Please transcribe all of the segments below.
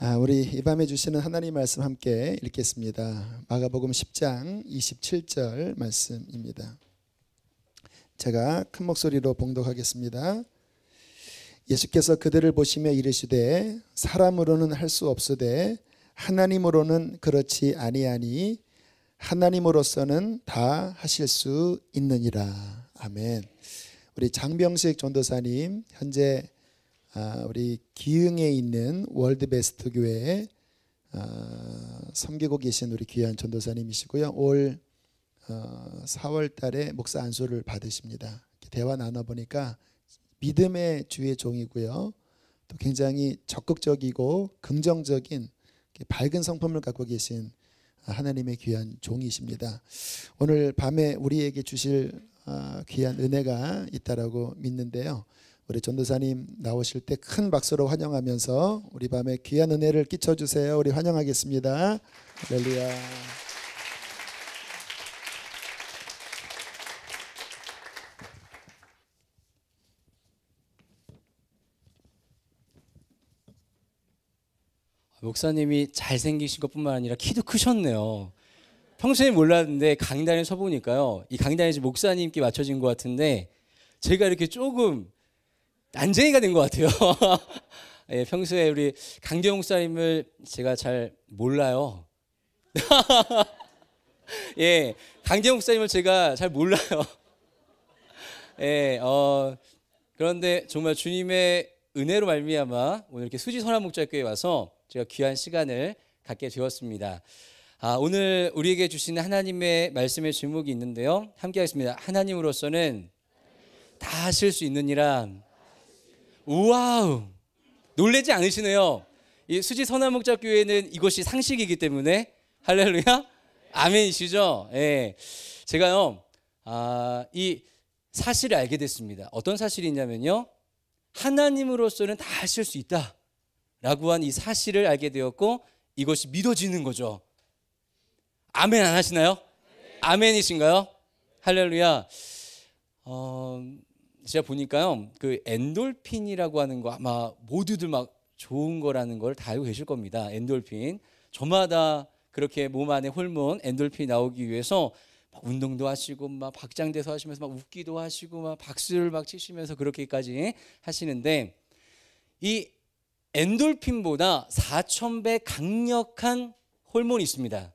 우리 이 밤에 주시는 하나님 말씀 함께 읽겠습니다. 마가복음 10장 27절 말씀입니다. 제가 큰 목소리로 봉독하겠습니다. 예수께서 그들을 보시며 이르시되 사람으로는 할 수 없으되 하나님으로는 그렇지 아니하니 하나님으로서는 다 하실 수 있느니라. 아멘. 우리 장병식 전도사님 현재 우리 기흥에 있는 월드베스트 교회에 섬기고 계신 우리 귀한 전도사님이시고요. 올 4월 달에 목사 안수를 받으십니다. 대화 나눠보니까 믿음의 주의 종이고요. 또 굉장히 적극적이고 긍정적인 밝은 성품을 갖고 계신 하나님의 귀한 종이십니다. 오늘 밤에 우리에게 주실 귀한 은혜가 있다라고 믿는데요. 우리 전도사님 나오실 때 큰 박수로 환영하면서 우리 밤에 귀한 은혜를 끼쳐주세요. 우리 환영하겠습니다. 할렐루야. 목사님이 잘생기신 것뿐만 아니라 키도 크셨네요. 평소에 몰랐는데 강단에 서보니까요, 이 강단이 목사님께 맞춰진 것 같은데 제가 이렇게 조금 난쟁이가 된 것 같아요. 예, 평소에 우리 강대용 목사님을 제가 잘 몰라요. 예, 강대용 목사님을 제가 잘 몰라요. 예, 그런데 정말 주님의 은혜로 말미암아 오늘 이렇게 수지 선한목자교회에 와서 제가 귀한 시간을 갖게 되었습니다. 오늘 우리에게 주시는 하나님의 말씀의 제목이 있는데요. 함께 하겠습니다. 하나님으로서는 다 하실 수 있느니라. 우와우, 놀라지 않으시네요. 이 수지 선한목자교회는 이것이 상식이기 때문에 할렐루야, 아멘이시죠? 예, 제가요 이 사실을 알게 됐습니다. 어떤 사실이 있냐면요, 하나님으로서는 다 하실 수 있다 라고 한 이 사실을 알게 되었고, 이것이 믿어지는 거죠. 아멘 안 하시나요? 아멘이신가요? 할렐루야. 제가 보니까요, 그 엔돌핀이라고 하는 거 아마 모두들 막 좋은 거라는 걸 다 알고 계실 겁니다. 엔돌핀. 저마다 그렇게 몸 안에 호르몬 엔돌핀이 나오기 위해서 막 운동도 하시고 막 박장대소 하시면서 막 웃기도 하시고 막 박수를 막 치시면서 그렇게까지 하시는데, 이 엔돌핀보다 4000배 강력한 호르몬이 있습니다.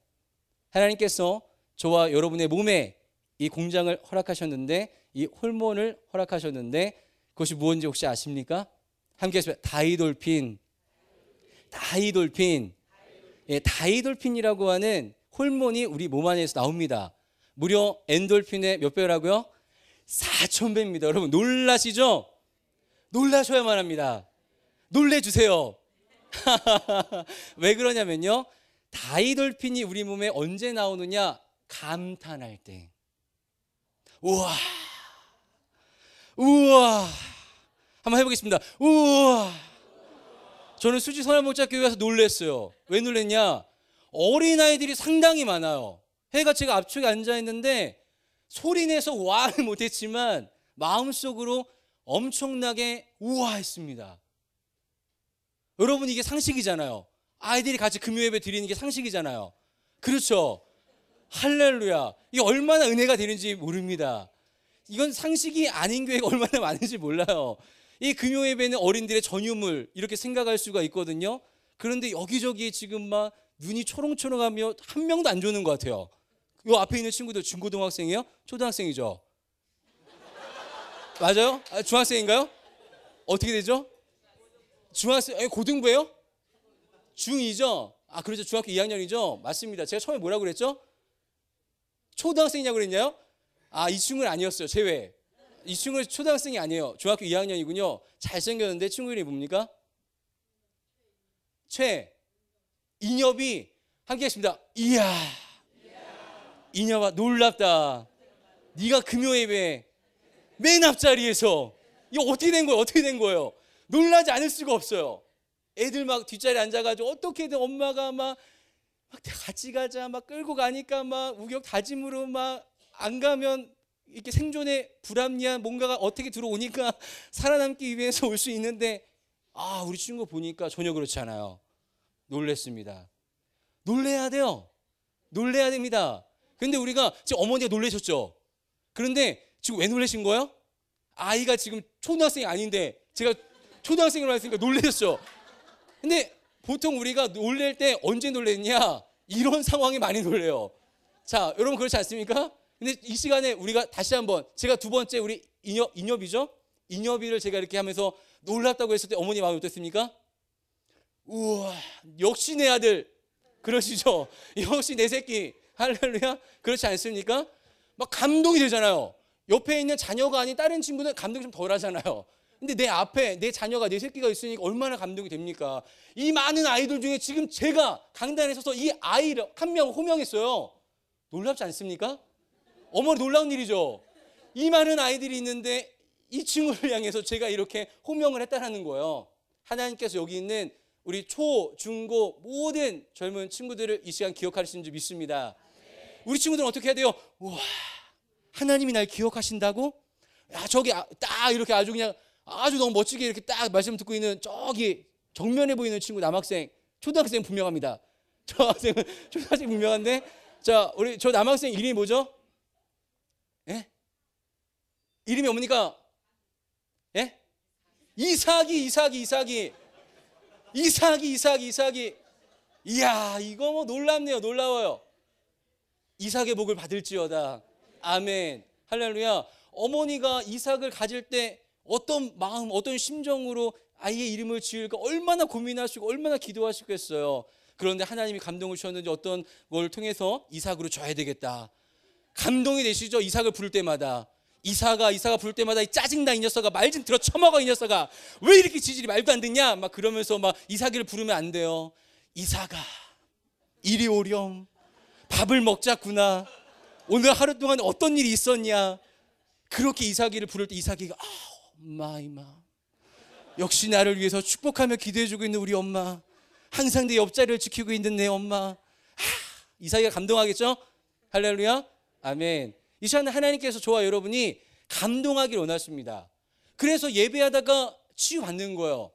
하나님께서 저와 여러분의 몸에 이 공장을 허락하셨는데, 이 호르몬을 허락하셨는데, 그것이 무엇인지 혹시 아십니까? 함께 하시면 다이돌핀. 예, 다이돌핀이라고 하는 호르몬이 우리 몸 안에서 나옵니다. 무려 엔돌핀의 몇 배라고요? 4000배입니다. 여러분 놀라시죠? 놀라셔야만 합니다. 놀래주세요. 왜 그러냐면요, 다이돌핀이 우리 몸에 언제 나오느냐? 감탄할 때. 우와, 우와. 한번 해보겠습니다. 우와. 저는 수지 선한목자교회에서 놀랬어요. 왜 놀랬냐? 어린아이들이 상당히 많아요. 해가 제가 앞쪽에 앉아있는데 소리내서 와는 못했지만 마음속으로 엄청나게 우와했습니다. 여러분, 이게 상식이잖아요. 아이들이 같이 금요예배 드리는 게 상식이잖아요. 그렇죠? 할렐루야. 이게 얼마나 은혜가 되는지 모릅니다. 이건 상식이 아닌 교회가 얼마나 많은지 몰라요. 이 금요예배는 어린들의 전유물 이렇게 생각할 수가 있거든요. 그런데 여기저기 지금 막 눈이 초롱초롱하며 한 명도 안 조는 것 같아요. 이 앞에 있는 친구들 중고등학생이에요? 초등학생이죠? 맞아요? 중학생인가요? 어떻게 되죠? 중학생, 고등부예요? 중2죠? 그렇죠. 중학교 2학년이죠? 맞습니다. 제가 처음에 뭐라고 그랬죠? 초등학생이냐고 그랬나요? 이 친구는 아니었어요. 제외. 이 친구는 초등학생이 아니에요. 중학교 2학년이군요. 잘생겼는데 친구 이름이 뭡니까? 이녀비. 함께 하겠습니다. 이야, 이녀봐, 놀랍다. 네가 금요예배 맨 앞자리에서 이거 어떻게 된 거예요? 어떻게 된 거예요? 놀라지 않을 수가 없어요. 애들 막 뒷자리에 앉아가지고 어떻게든 엄마가 막 같이 가자 막 끌고 가니까 막 우격 다짐으로 막 안 가면 이렇게 생존에 불합리한 뭔가가 어떻게 들어오니까 살아남기 위해서 올 수 있는데, 우리 친구 보니까 전혀 그렇지 않아요. 놀랬습니다. 놀래야 돼요. 놀래야 됩니다. 근데 우리가 지금 어머니가 놀라셨죠. 그런데 지금 왜 놀라신 거예요? 아이가 지금 초등학생이 아닌데 제가 초등학생이라고 했으니까 놀라셨죠. 근데 보통 우리가 놀랄 때 언제 놀랬냐? 이런 상황이 많이 놀래요. 자, 여러분 그렇지 않습니까? 근데 이 시간에 우리가 다시 한번, 제가 두 번째 우리 인여비죠? 인여비를 제가 이렇게 하면서 놀랐다고 했을 때 어머니 마음이 어땠습니까? 우와, 역시 내 아들. 그러시죠? 역시 내 새끼. 할렐루야. 그렇지 않습니까? 막 감동이 되잖아요. 옆에 있는 자녀가 아닌 다른 친구는 감동이 좀 덜 하잖아요. 근데 내 앞에 내 자녀가, 내 새끼가 있으니까 얼마나 감동이 됩니까? 이 많은 아이들 중에 지금 제가 강단에 서서 이 아이를 한 명 호명했어요. 놀랍지 않습니까? 어머니 놀라운 일이죠. 이 많은 아이들이 있는데 이 친구를 향해서 제가 이렇게 호명을 했다는 거예요. 하나님께서 여기 있는 우리 초, 중, 고 모든 젊은 친구들을 이 시간 기억하시는 줄 믿습니다. 우리 친구들은 어떻게 해야 돼요? 우와, 하나님이 날 기억하신다고? 야, 저기 딱 이렇게 아주 그냥 아주 너무 멋지게 이렇게 딱 말씀 듣고 있는 저기 정면에 보이는 친구, 남학생, 초등학생 분명합니다. 저 학생은 초등학생 분명한데, 자, 우리 저 남학생 이름이 뭐죠? 예? 이름이 뭡니까? 예? 이삭이. 이야, 이거 뭐 놀랍네요. 놀라워요. 이삭의 복을 받을지어다. 아멘. 할렐루야. 어머니가 이삭을 가질 때 어떤 마음, 어떤 심정으로 아이의 이름을 지을까 얼마나 고민하시고 얼마나 기도하시겠어요. 그런데 하나님이 감동을 주셨는지 어떤 걸 통해서 이삭으로 줘야 되겠다. 감동이 되시죠? 이삭을 부를 때마다. 이삭아 부를 때마다 이 짜증나 이 녀석아, 말 좀 들어 쳐먹어 이 녀석아, 왜 이렇게 지질이 말도 안 듣냐 막 그러면서 막 이삭이를 부르면 안 돼요. 이삭아 이리 오렴, 밥을 먹자꾸나, 오늘 하루 동안 어떤 일이 있었냐. 그렇게 이삭이를 부를 때 이삭이가 엄마 역시 나를 위해서 축복하며 기도해주고 있는 우리 엄마, 항상 내 옆자리를 지키고 있는 내 엄마. 이삭이가 감동하겠죠? 할렐루야. 아멘. 이 시간에 하나님께서 저와 여러분이 감동하기를 원하십니다. 그래서 예배하다가 치유받는 거예요.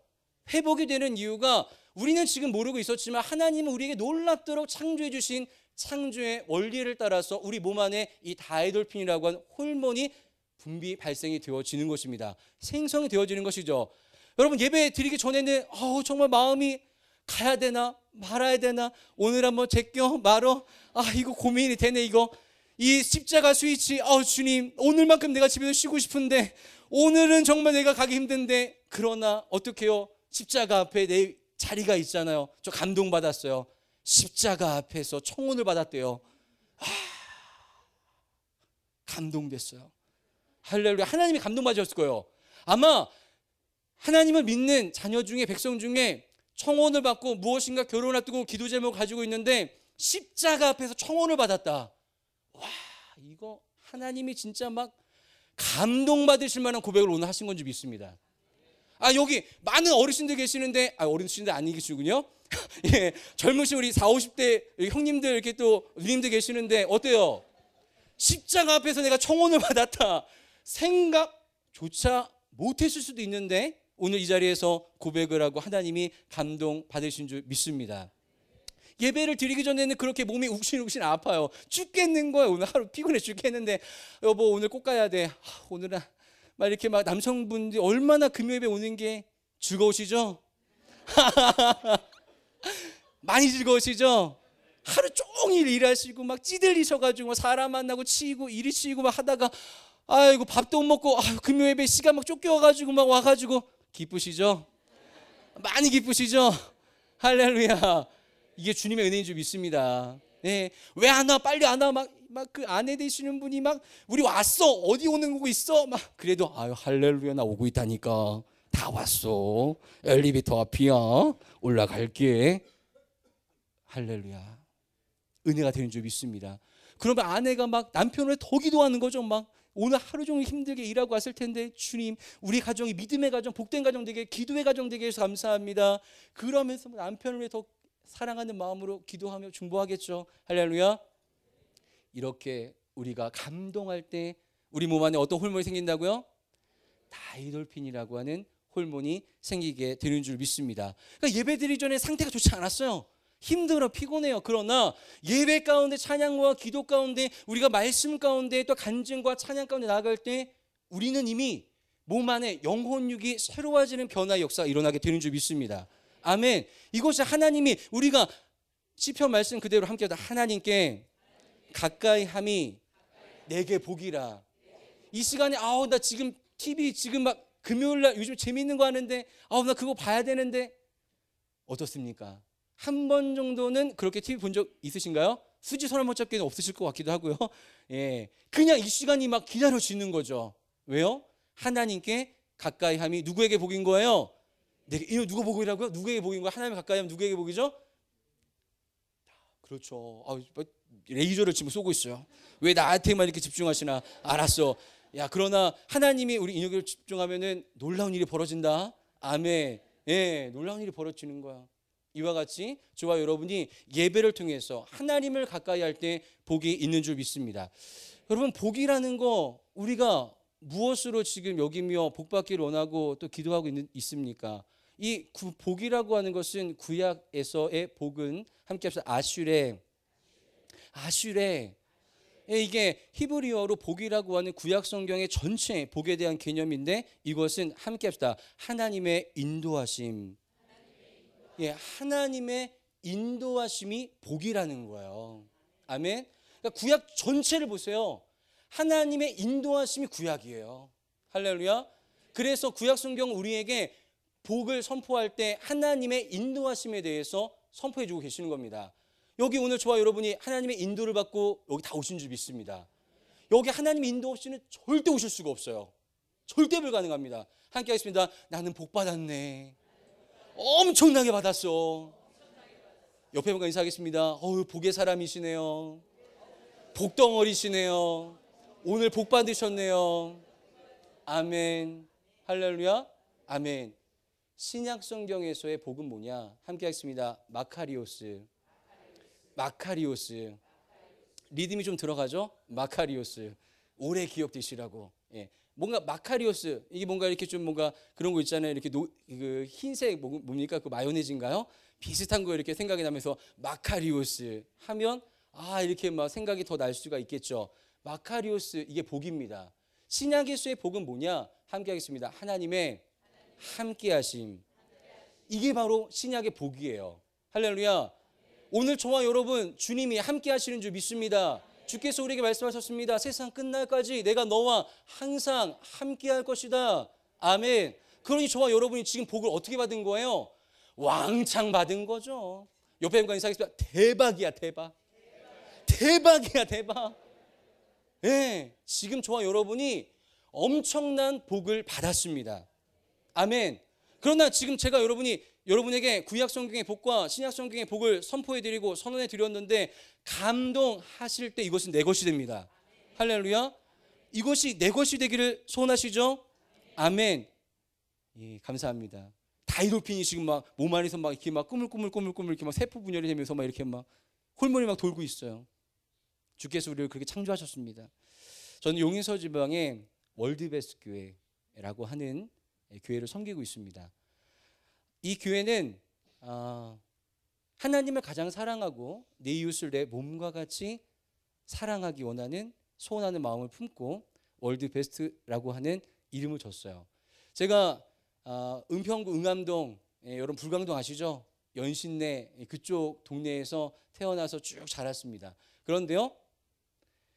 회복이 되는 이유가 우리는 지금 모르고 있었지만 하나님은 우리에게 놀랍도록 창조해 주신 창조의 원리를 따라서 우리 몸 안에 이 다이돌핀이라고 하는 호르몬이 분비 발생이 되어지는 것입니다. 생성이 되어지는 것이죠. 여러분 예배 드리기 전에는 정말 마음이 가야 되나 말아야 되나, 오늘 한번 제껴 말어, 이거 고민이 되네. 이거 이 십자가 스위치, 주님 오늘만큼 내가 집에서 쉬고 싶은데, 오늘은 정말 내가 가기 힘든데, 그러나 어떡해요? 십자가 앞에 내 자리가 있잖아요. 저 감동받았어요. 십자가 앞에서 청혼을 받았대요. 감동됐어요. 할렐루야. 하나님이 감동받으셨을 거예요. 아마 하나님을 믿는 자녀 중에, 백성 중에 청혼을 받고 무엇인가 결혼을 앞두고 기도 제목을 가지고 있는데 십자가 앞에서 청혼을 받았다. 와, 이거 하나님이 진짜 막 감동받으실 만한 고백을 오늘 하신 건지 믿습니다. 여기 많은 어르신들 계시는데, 어르신들 아니 계시군요. 예, 젊으신 우리 40, 50대 형님들, 이렇게 또 누님들 계시는데 어때요? 십자가 앞에서 내가 청혼을 받았다. 생각조차 못했을 수도 있는데 오늘 이 자리에서 고백을 하고 하나님이 감동 받으신 줄 믿습니다. 예배를 드리기 전에는 그렇게 몸이 욱신욱신 아파요. 죽겠는 거예요. 오늘 하루 피곤해 죽겠는데, 여보 오늘 꼭 가야 돼. 오늘은 막 이렇게 막 남성분들이 얼마나 금요 예배 오는 게 즐거우시죠? 많이 즐거우시죠? 하루 종일 일하시고 막 찌들리셔가지고 사람 만나고 치이고 이리 치이고 막 하다가 아이고 밥도 못 먹고 금요 예배 시간 막 쫓겨가지고 막 와가지고 기쁘시죠? 많이 기쁘시죠? 할렐루야. 이게 주님의 은혜인 줄 믿습니다. 네. 왜 안 와? 빨리 안 와? 막 그 아내 되시는 분이 막 우리 왔어. 어디 오는 거고 있어? 막 그래도 할렐루야 나 오고 있다니까. 다 왔어. 엘리베이터 앞이야. 올라갈게. 할렐루야. 은혜가 되는 줄 믿습니다. 그러면 아내가 막 남편을 더 기도하는 거죠. 막 오늘 하루 종일 힘들게 일하고 왔을 텐데 주님 우리 가정이 믿음의 가정, 복된 가정 되게, 기도의 가정 되게 해서 감사합니다. 그러면서 남편을 위해 더 사랑하는 마음으로 기도하며 중보하겠죠. 할렐루야. 이렇게 우리가 감동할 때 우리 몸 안에 어떤 호르몬이 생긴다고요? 다이돌핀이라고 하는 호르몬이 생기게 되는 줄 믿습니다. 그러니까 예배드리기 전에 상태가 좋지 않았어요. 힘들어, 피곤해요. 그러나 예배 가운데, 찬양과 기도 가운데, 우리가 말씀 가운데, 또 간증과 찬양 가운데 나아갈 때 우리는 이미 몸 안에 영혼육이 새로워지는 변화의 역사가 일어나게 되는 줄 믿습니다. 아멘. 이것이 하나님이, 우리가 시편 말씀 그대로 함께 하다, 하나님께 가까이 함이 내게 복이라. 이 시간에 나 지금 TV 지금 막 금요일날 요즘 재미있는 거 하는데 나 그거 봐야 되는데, 어떻습니까? 한 번 정도는 그렇게 TV 본 적 있으신가요? 수지 손 한번 잡기는 없으실 것 같기도 하고요. 예, 그냥 이 시간이 막 기다려지는 거죠. 왜요? 하나님께 가까이 함이 누구에게 복인 거예요? 이거 누구 복이라고요? 누구에게 복인 거예요? 하나님 가까이 하면 누구에게 복이죠? 그렇죠. 레이저를 지금 쏘고 있어요. 왜 나한테만 이렇게 집중하시나? 알았어. 야, 그러나 하나님이 우리 인격을 집중하면은 놀라운 일이 벌어진다. 아멘. 예, 놀라운 일이 벌어지는 거야. 이와 같이 저와 여러분이 예배를 통해서 하나님을 가까이 할 때 복이 있는 줄 믿습니다. 여러분, 복이라는 거 우리가 무엇으로 지금 여기며 복받기를 원하고 또 기도하고 있습니까? 이 복이라고 하는 것은 구약에서의 복은 함께 합시다. 아슈레. 이게 히브리어로 복이라고 하는 구약 성경의 전체 복에 대한 개념인데, 이것은 함께 합시다. 하나님의 인도하심. 예, 하나님의 인도하심이 복이라는 거예요. 아멘. 그러니까 구약 전체를 보세요. 하나님의 인도하심이 구약이에요. 할렐루야. 그래서 구약 성경 우리에게 복을 선포할 때 하나님의 인도하심에 대해서 선포해 주고 계시는 겁니다. 여기 오늘 저와 여러분이 하나님의 인도를 받고 여기 다 오신 줄 믿습니다. 여기 하나님의 인도 없이는 절대 오실 수가 없어요. 절대 불가능합니다. 함께 하겠습니다. 나는 복 받았네. 엄청나게 받았어. 옆에 분과 인사하겠습니다. 복의 사람이시네요. 복덩어리시네요. 오늘 복 받으셨네요. 아멘. 할렐루야. 아멘. 신약 성경에서의 복은 뭐냐? 함께 하겠습니다. 마카리오스. 리듬이 좀 들어가죠? 마카리오스. 오래 기억되시라고. 예. 뭔가 마카리오스, 이게 뭔가 이렇게 좀 뭔가 그런 거 있잖아요. 이렇게 그 흰색 뭡니까? 그 마요네즈인가요? 비슷한 거 이렇게 생각이 나면서 마카리오스 하면 이렇게 막 생각이 더 날 수가 있겠죠. 마카리오스, 이게 복입니다. 신약에서의 복은 뭐냐? 함께 하겠습니다. 하나님의 함께하심. 이게 바로 신약의 복이에요. 할렐루야. 오늘 저와 여러분 주님이 함께하시는 줄 믿습니다. 주께서 우리에게 말씀하셨습니다. 세상 끝날까지 내가 너와 항상 함께할 것이다. 아멘. 그러니 저와 여러분이 지금 복을 어떻게 받은 거예요? 왕창 받은 거죠. 옆에 분과 인사하겠습니다. 대박이야, 대박. 대박이야, 대박. 네, 지금 저와 여러분이 엄청난 복을 받았습니다. 아멘. 그러나 지금 제가 여러분에게 구약 성경의 복과 신약 성경의 복을 선포해드리고 선언해드렸는데, 감동하실 때 이것은 내 것이 됩니다. 할렐루야. 이것이 내 것이 되기를 소원하시죠? 아멘. 예, 감사합니다. 다이돌핀이 지금 막 몸 안에서 막 이렇게 막 꾸물꾸물 이렇게 막 세포 분열이 되면서 막 이렇게 막 호르몬이 막 돌고 있어요. 주께서 우리를 그렇게 창조하셨습니다. 저는 용인서 지방의 월드베스트 교회라고 하는 교회를 섬기고 있습니다. 이 교회는 하나님을 가장 사랑하고 내 이웃을 내 몸과 같이 사랑하기 원하는 소원하는 마음을 품고 월드베스트라고 하는 이름을 줬어요. 제가 은평구 응암동, 여러분 불광동 아시죠? 연신내 그쪽 동네에서 태어나서 쭉 자랐습니다. 그런데요,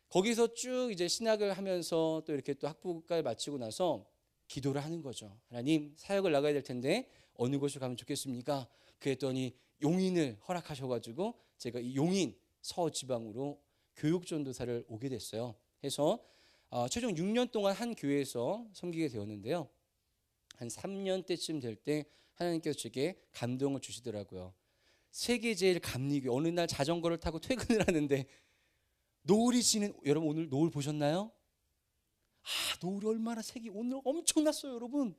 거기서 쭉 이제 신학을 하면서 또 이렇게 또 학부까지 마치고 나서 기도를 하는 거죠. 하나님, 사역을 나가야 될 텐데 어느 곳을 가면 좋겠습니까? 그랬더니 용인을 허락하셔가지고 제가 이 용인 서지방으로 교육전도사를 오게 됐어요. 해서 최종 6년 동안 한 교회에서 섬기게 되었는데요. 한 3년 때쯤 될 때 하나님께서 제게 감동을 주시더라고요. 세계 제일 감리교, 어느 날 자전거를 타고 퇴근을 하는데 노을이 지는, 여러분 오늘 노을 보셨나요? 노을이 얼마나 색이 오늘 엄청났어요, 여러분.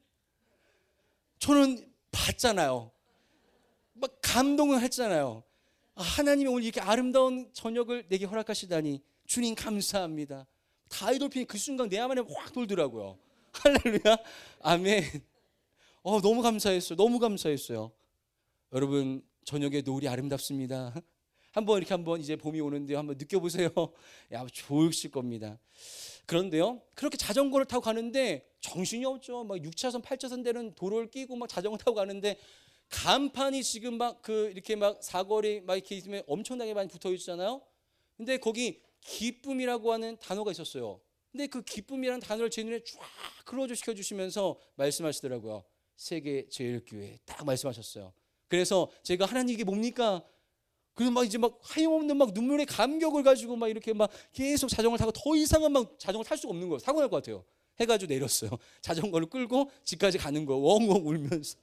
저는 봤잖아요. 막 감동을 했잖아요. 하나님이 오늘 이렇게 아름다운 저녁을 내게 허락하시다니 주님 감사합니다. 다이돌핀이 그 순간 내 안에 확 돌더라고요. 할렐루야. 아멘. 너무 감사했어요. 너무 감사했어요. 여러분, 저녁에 노을이 아름답습니다. 한번 이제 봄이 오는데요. 한번 느껴보세요. 야, 좋으실 겁니다. 그런데요, 그렇게 자전거를 타고 가는데 정신이 없죠. 막 6차선, 8차선 되는 도로를 끼고 막 자전거 타고 가는데 간판이 지금 막 이렇게 막 사거리 막 이렇게 있으면 엄청나게 많이 붙어 있잖아요. 근데 거기 기쁨이라고 하는 단어가 있었어요. 근데 그 기쁨이라는 단어를 제 눈에 쫙 클로즈 시켜주시면서 말씀하시더라고요. 세계 제일 교회 딱 말씀하셨어요. 그래서 제가 하나님 이게 뭡니까? 그래서 막 이제 막 하염없는 막 눈물의 감격을 가지고 막 이렇게 막 계속 자전거를 타고 더 이상은 막 자전거 탈 수가 없는 거예요. 사고 날 것 같아요. 해가지고 내렸어요. 자전거를 끌고 집까지 가는 거 웡웡 울면서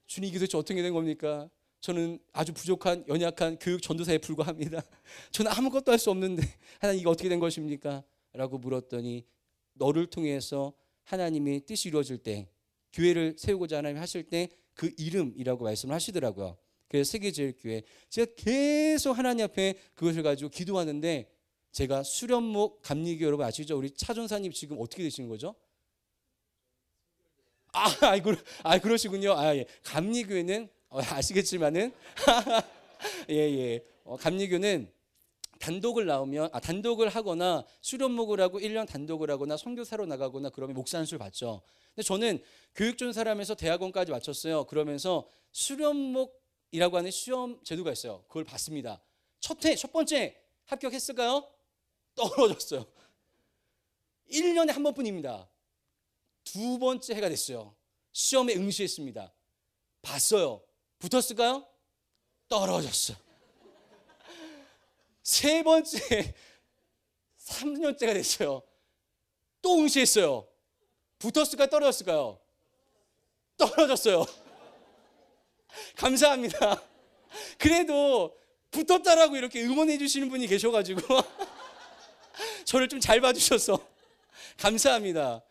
주님 이게 도대체 어떻게 된 겁니까? 저는 아주 부족한 연약한 교육 전도사에 불과합니다. 저는 아무것도 할 수 없는데 하나님 이게 어떻게 된 것입니까? 라고 물었더니 너를 통해서 하나님의 뜻이 이루어질 때 교회를 세우고자 하나님 하실 때 그 이름이라고 말씀을 하시더라고요. 그래서 세계제일교회 제가 계속 하나님 앞에 그것을 가지고 기도하는데 제가 수련목 감리교 여러분 아시죠? 우리 차전사님 지금 어떻게 되시는 거죠? 그러시군요. 예. 감리교회는 아시겠지만은 예. 감리교는 단독을 하거나 수련목을 하고 1년 단독을 하거나 선교사로 나가거나 그러면 목사 안수를 받죠. 근데 저는 교육전사라면서 대학원까지 마쳤어요. 그러면서 수련목이라고 하는 시험 제도가 있어요. 그걸 봤습니다. 첫 번째 합격했을까요? 떨어졌어요. 1년에 한 번뿐입니다. 두 번째 해가 됐어요. 시험에 응시했습니다. 봤어요. 붙었을까요? 떨어졌어요. 세 번째 3년째가 됐어요. 또 응시했어요. 붙었을까요? 떨어졌을까요? 떨어졌어요. 감사합니다. 그래도 붙었다라고 이렇게 응원해 주시는 분이 계셔가지고 저를 좀 잘 봐주셔서 감사합니다.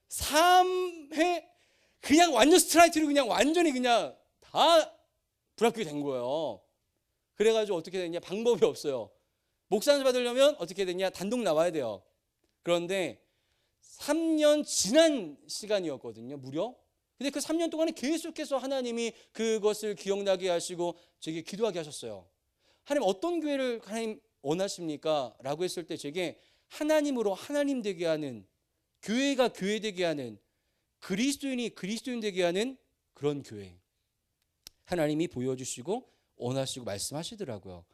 3회 그냥 완전 스트라이트로 그냥 완전히 그냥 다 불합격이 된 거예요. 그래가지고 어떻게 됐냐? 방법이 없어요. 목사안수 받으려면 어떻게 됐냐? 단독 나와야 돼요. 그런데 3년 지난 시간이었거든요, 무려. 근데 그 3년 동안에 계속해서 하나님이 그것을 기억나게 하시고 제게 기도하게 하셨어요. 하나님 어떤 교회를 하나님 원하십니까? 라고 했을 때 제게 하나님으로 하나님 되게 하는, 교회가 교회 되게 하는, 그리스도인이 그리스도인 되게 하는 그런 교회 하나님이 보여주시고 원하시고 말씀하시더라고요.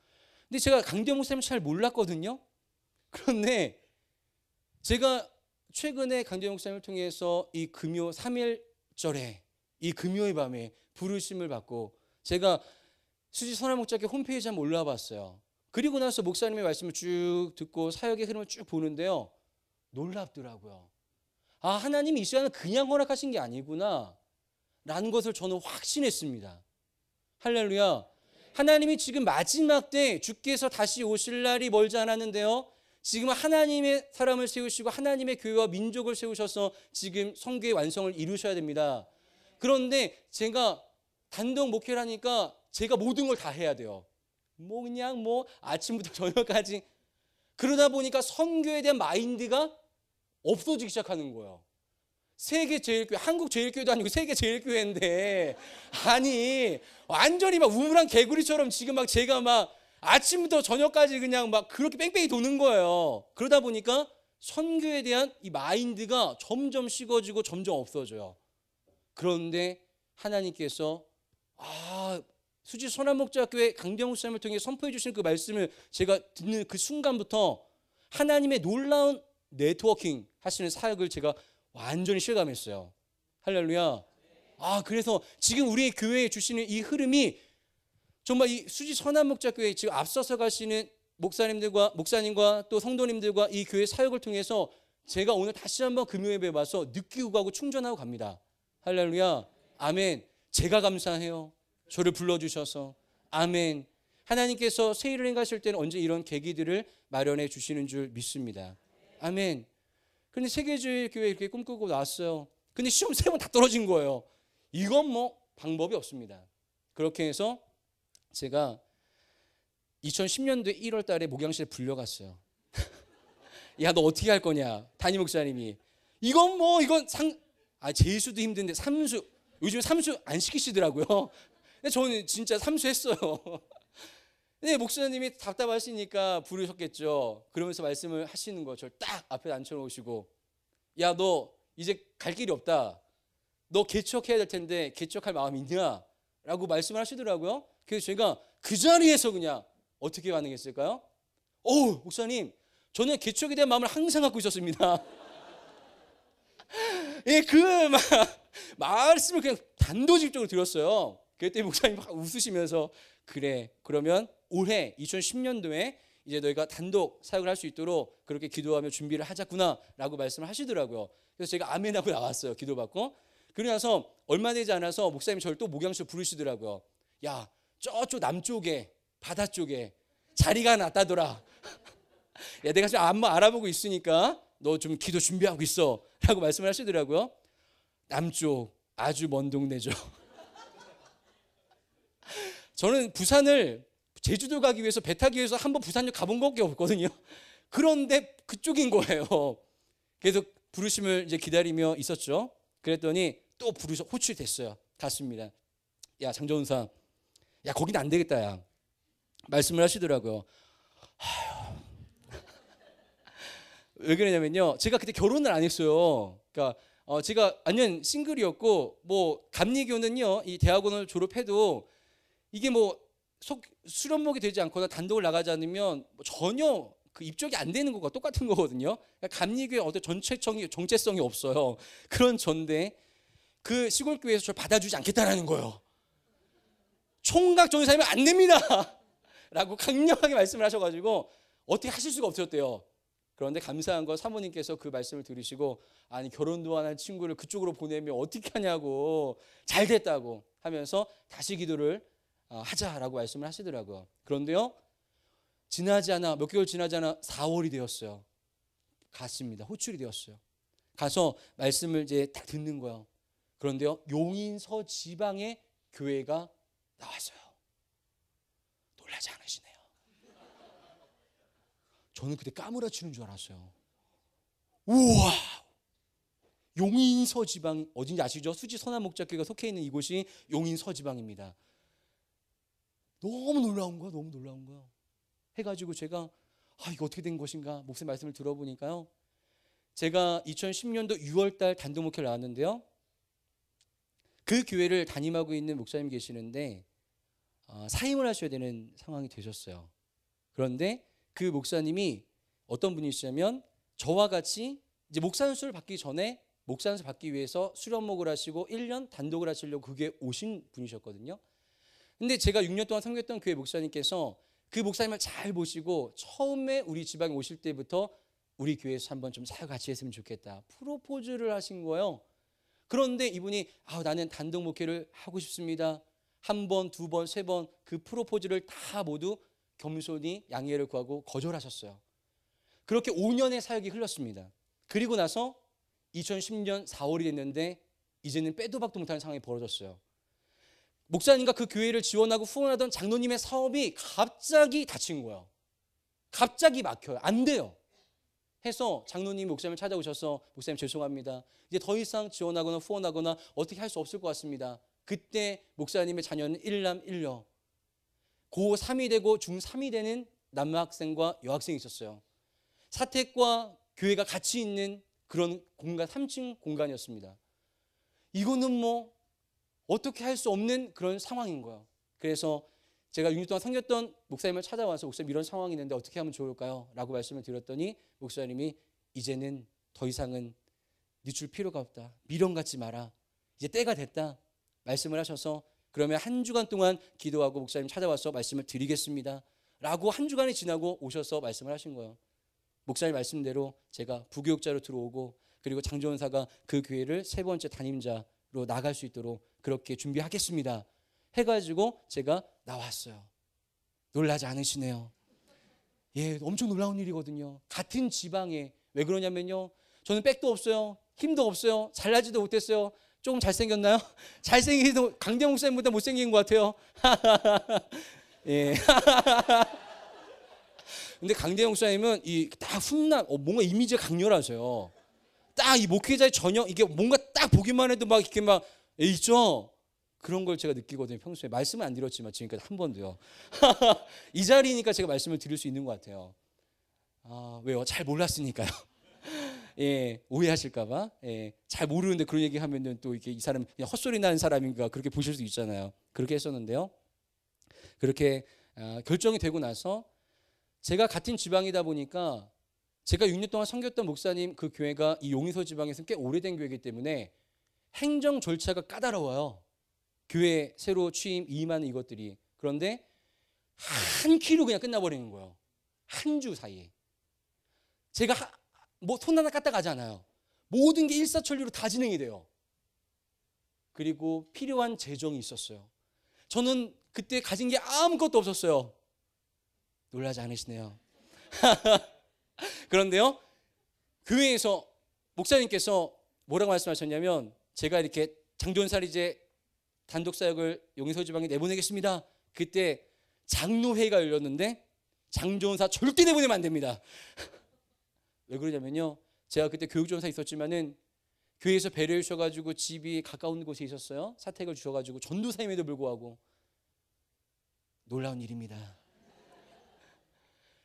근데 제가 강대영 목사님 잘 몰랐거든요. 그런데 제가 최근에 강대영 목사님을 통해서 이 금요 3일절에 이 금요일 밤에 부르심을 받고 제가 수지 선화목자교 홈페이지에 한번 올라와 봤어요. 그리고 나서 목사님의 말씀을 쭉 듣고 사역의 흐름을 쭉 보는데요. 놀랍더라고요. 하나님이 이 시간을 그냥 허락하신 게 아니구나 라는 것을 저는 확신했습니다. 할렐루야. 하나님이 지금 마지막 때 주께서 다시 오실 날이 멀지 않았는데요. 지금 하나님의 사람을 세우시고 하나님의 교회와 민족을 세우셔서 지금 성교의 완성을 이루셔야 됩니다. 그런데 제가 단독 목회를 하니까 제가 모든 걸 다 해야 돼요. 그냥 아침부터 저녁까지. 그러다 보니까 선교에 대한 마인드가 없어지기 시작하는 거예요. 세계 제일교회, 한국 제일교회도 아니고 세계 제일교회인데 완전히 막 우물한 개구리처럼 지금 막 제가 막 아침부터 저녁까지 그냥 막 그렇게 뺑뺑이 도는 거예요. 그러다 보니까 선교에 대한 이 마인드가 점점 식어지고 점점 없어져요. 그런데 하나님께서 수지 선한목자교회 강대영 목사님을 통해 선포해 주신 그 말씀을 제가 듣는 그 순간부터 하나님의 놀라운 네트워킹 하시는 사역을 제가 완전히 실감했어요. 할렐루야. 그래서 지금 우리 교회에 주시는 이 흐름이 정말 이 수지 선한목자교회 지금 앞서서 가시는 목사님과 또 성도님들과 이 교회 사역을 통해서 제가 오늘 다시 한번 금요일에 와서 느끼고 가고 충전하고 갑니다. 할렐루야. 아멘. 제가 감사해요. 저를 불러주셔서. 아멘. 하나님께서 새 일을 행하실 때는 언제 이런 계기들을 마련해 주시는 줄 믿습니다. 아멘. 그런데 세계주의 교회 이렇게 꿈꾸고 나왔어요. 근데 시험 3번 다 떨어진 거예요. 이건 방법이 없습니다. 그렇게 해서 제가 2010년도에 1월 달에 목양실에 불려갔어요. 야, 너 어떻게 할 거냐? 담임 목사님이. 이건 재수도 힘든데 삼수. 요즘 삼수 안 시키시더라고요. 근데 저는 진짜 삼수했어요. 근데 목사님이 답답하시니까 부르셨겠죠. 그러면서 말씀을 하시는 거, 저를 딱 앞에 앉혀놓으시고, 야, 너 이제 갈 길이 없다. 너 개척해야 될 텐데 개척할 마음 있냐? 라고 말씀을 하시더라고요. 그래서 제가 그 자리에서 그냥 어떻게 반응했을까요? 목사님, 저는 개척에 대한 마음을 항상 갖고 있었습니다. 예, 말씀을 그냥 단도직입적으로 드렸어요. 그때 목사님 막 웃으시면서, 그래, 그러면 올해 2010년도에 이제 너희가 단독 사역을 할 수 있도록 그렇게 기도하며 준비를 하자꾸나 라고 말씀을 하시더라고요. 그래서 제가 아멘하고 나왔어요. 기도받고. 그러고 나서 얼마 되지 않아서 목사님이 저를 또 목양실 부르시더라고요. 야, 저쪽 남쪽에 바다 쪽에 자리가 났다더라. 야, 내가 지금 안마 알아보고 있으니까 너 좀 기도 준비하고 있어 라고 말씀을 하시더라고요. 남쪽 아주 먼 동네죠. 저는 부산을 제주도 가기 위해서 배 타기 위해서 한번 부산역 가본 것밖에 없거든요. 그런데 그쪽인 거예요. 그래서 부르심을 이제 기다리며 있었죠. 그랬더니 또 호출이 됐어요. 갔습니다. 야, 장전사, 야, 거긴 안 되겠다, 야. 말씀을 하시더라고요. 왜 그러냐면요, 제가 그때 결혼을 안 했어요. 그러니까 제가 완전 싱글이었고, 뭐 감리교는요, 이 대학원을 졸업해도 이게 뭐 수련목이 되지 않거나 단독을 나가지 않으면 전혀 그 입적이 안 되는 것과 똑같은 거거든요. 그러니까 감리교의 어떤 정체성이 없어요. 그런 전데 그 시골 교회에서 저를 받아주지 않겠다라는 거예요. 총각 전사님은 안 됩니다 라고 강력하게 말씀을 하셔가지고 어떻게 하실 수가 없었대요. 그런데 감사한 건 사모님께서 그 말씀을 들으시고, 아니, 결혼도 안 한 친구를 그쪽으로 보내면 어떻게 하냐고, 잘 됐다고 하면서 다시 기도를 하자라고 말씀을 하시더라고요. 그런데요, 몇 개월 지나지 않아 4월이 되었어요. 갔습니다. 호출이 되었어요. 가서 말씀을 이제 딱 듣는 거예요. 그런데요, 용인서 지방의 교회가 나왔어요. 놀라지 않으시네요. 저는 그때 까무라치는 줄 알았어요. 우와! 용인서 지방, 어딘지 아시죠? 수지 선한목자교회가 속해 있는 이곳이 용인서 지방입니다. 너무 놀라운 거야, 너무 놀라운 거야. 해가지고 제가 이거 어떻게 된 것인가 목사님 말씀을 들어보니까요, 제가 2010년도 6월달 단독 목회를 나왔는데요, 그 교회를 담임하고 있는 목사님 계시는데 사임을 하셔야 되는 상황이 되셨어요. 그런데 그 목사님이 어떤 분이시냐면, 저와 같이 이제 목사 선수를 받기 전에 목사 선수 받기 위해서 수련목을 하시고 1년 단독을 하시려고 그게 오신 분이셨거든요. 근데 제가 6년 동안 섬겼던 교회 목사님께서 그 목사님을 잘 보시고 처음에 우리 지방에 오실 때부터 우리 교회에서 한번 좀 사역 같이 했으면 좋겠다, 프로포즈를 하신 거예요. 그런데 이분이 나는 단독 목회를 하고 싶습니다. 한 번, 두 번, 세 번 그 프로포즈를 다 모두 겸손히 양해를 구하고 거절하셨어요. 그렇게 5년의 사역이 흘렀습니다. 그리고 나서 2010년 4월이 됐는데 이제는 빼도 박도 못하는 상황이 벌어졌어요. 목사님과 그 교회를 지원하고 후원하던 장로님의 사업이 갑자기 닫힌 거예요. 갑자기 막혀요. 안 돼요. 해서 장로님이 목사님을 찾아오셔서, 목사님 죄송합니다, 이제 더 이상 지원하거나 후원하거나 어떻게 할 수 없을 것 같습니다. 그때 목사님의 자녀는 1남 1녀, 고3이 되고 중3이 되는 남학생과 여학생이 있었어요. 사택과 교회가 같이 있는 그런 공간, 3층 공간이었습니다. 이거는 뭐 어떻게 할 수 없는 그런 상황인 거예요. 그래서 제가 6년 동안 섬겼던 목사님을 찾아와서, 목사님 이런 상황이 있는데 어떻게 하면 좋을까요? 라고 말씀을 드렸더니 목사님이 이제는 더 이상은 늦출 필요가 없다, 미련 갖지 마라, 이제 때가 됐다 말씀을 하셔서, 그러면 한 주간 동안 기도하고 목사님 찾아와서 말씀을 드리겠습니다 라고 한 주간이 지나고 오셔서 말씀을 하신 거예요. 목사님 말씀대로 제가 부교육자로 들어오고, 그리고 장조원사가 그 교회를 세 번째 담임자로 나갈 수 있도록 그렇게 준비하겠습니다 해가지고 제가 나왔어요. 놀라지 않으시네요. 예, 엄청 놀라운 일이거든요. 같은 지방에. 왜 그러냐면요, 저는 백도 없어요, 힘도 없어요, 잘나지도 못했어요. 조금 잘생겼나요? 잘생기도 강대영 목사님보다 못생긴 것 같아요. 예. 근데 강대영 목사님은 딱 훈남, 뭔가 이미지가 강렬하세요. 딱 이 목회자의 전형, 이게 뭔가 딱 보기만 해도 막 이렇게 막 있죠? 그런 걸 제가 느끼거든요. 평소에 말씀은 안 드렸지만 지금까지 한 번도요. 이 자리니까 제가 말씀을 드릴 수 있는 것 같아요. 왜요? 잘 몰랐으니까요. 예, 오해하실까봐. 예, 잘 모르는데 그런 얘기하면은 또 이게 이 사람 그냥 헛소리 나는 사람인가 그렇게 보실 수 있잖아요. 그렇게 했었는데요. 그렇게 결정이 되고 나서 제가 같은 지방이다 보니까 제가 6년 동안 섬겼던 목사님 그 교회가 이 용인서 지방에서 꽤 오래된 교회이기 때문에 행정 절차가 까다로워요. 교회 새로 취임 이임하는 이것들이. 그런데 한 키로 그냥 끝나버리는 거예요. 한 주 사이에. 제가 뭐 손 하나 까딱 가지 않아요. 모든 게 일사천리로 다 진행이 돼요. 그리고 필요한 재정이 있었어요. 저는 그때 가진 게 아무것도 없었어요. 놀라지 않으시네요. 그런데요, 교회에서 목사님께서 뭐라고 말씀하셨냐면, 제가 이렇게 장전사리제 단독 사역을 용인서 지방에 내보내겠습니다. 그때 장로회의가 열렸는데 장전사 절대 내보내면 안 됩니다. 왜 그러냐면요, 제가 그때 교육전사 있었지만은 교회에서 배려해 주셔가지고 집이 가까운 곳에 있었어요. 사택을 주셔가지고 전도사임에도 불구하고. 놀라운 일입니다.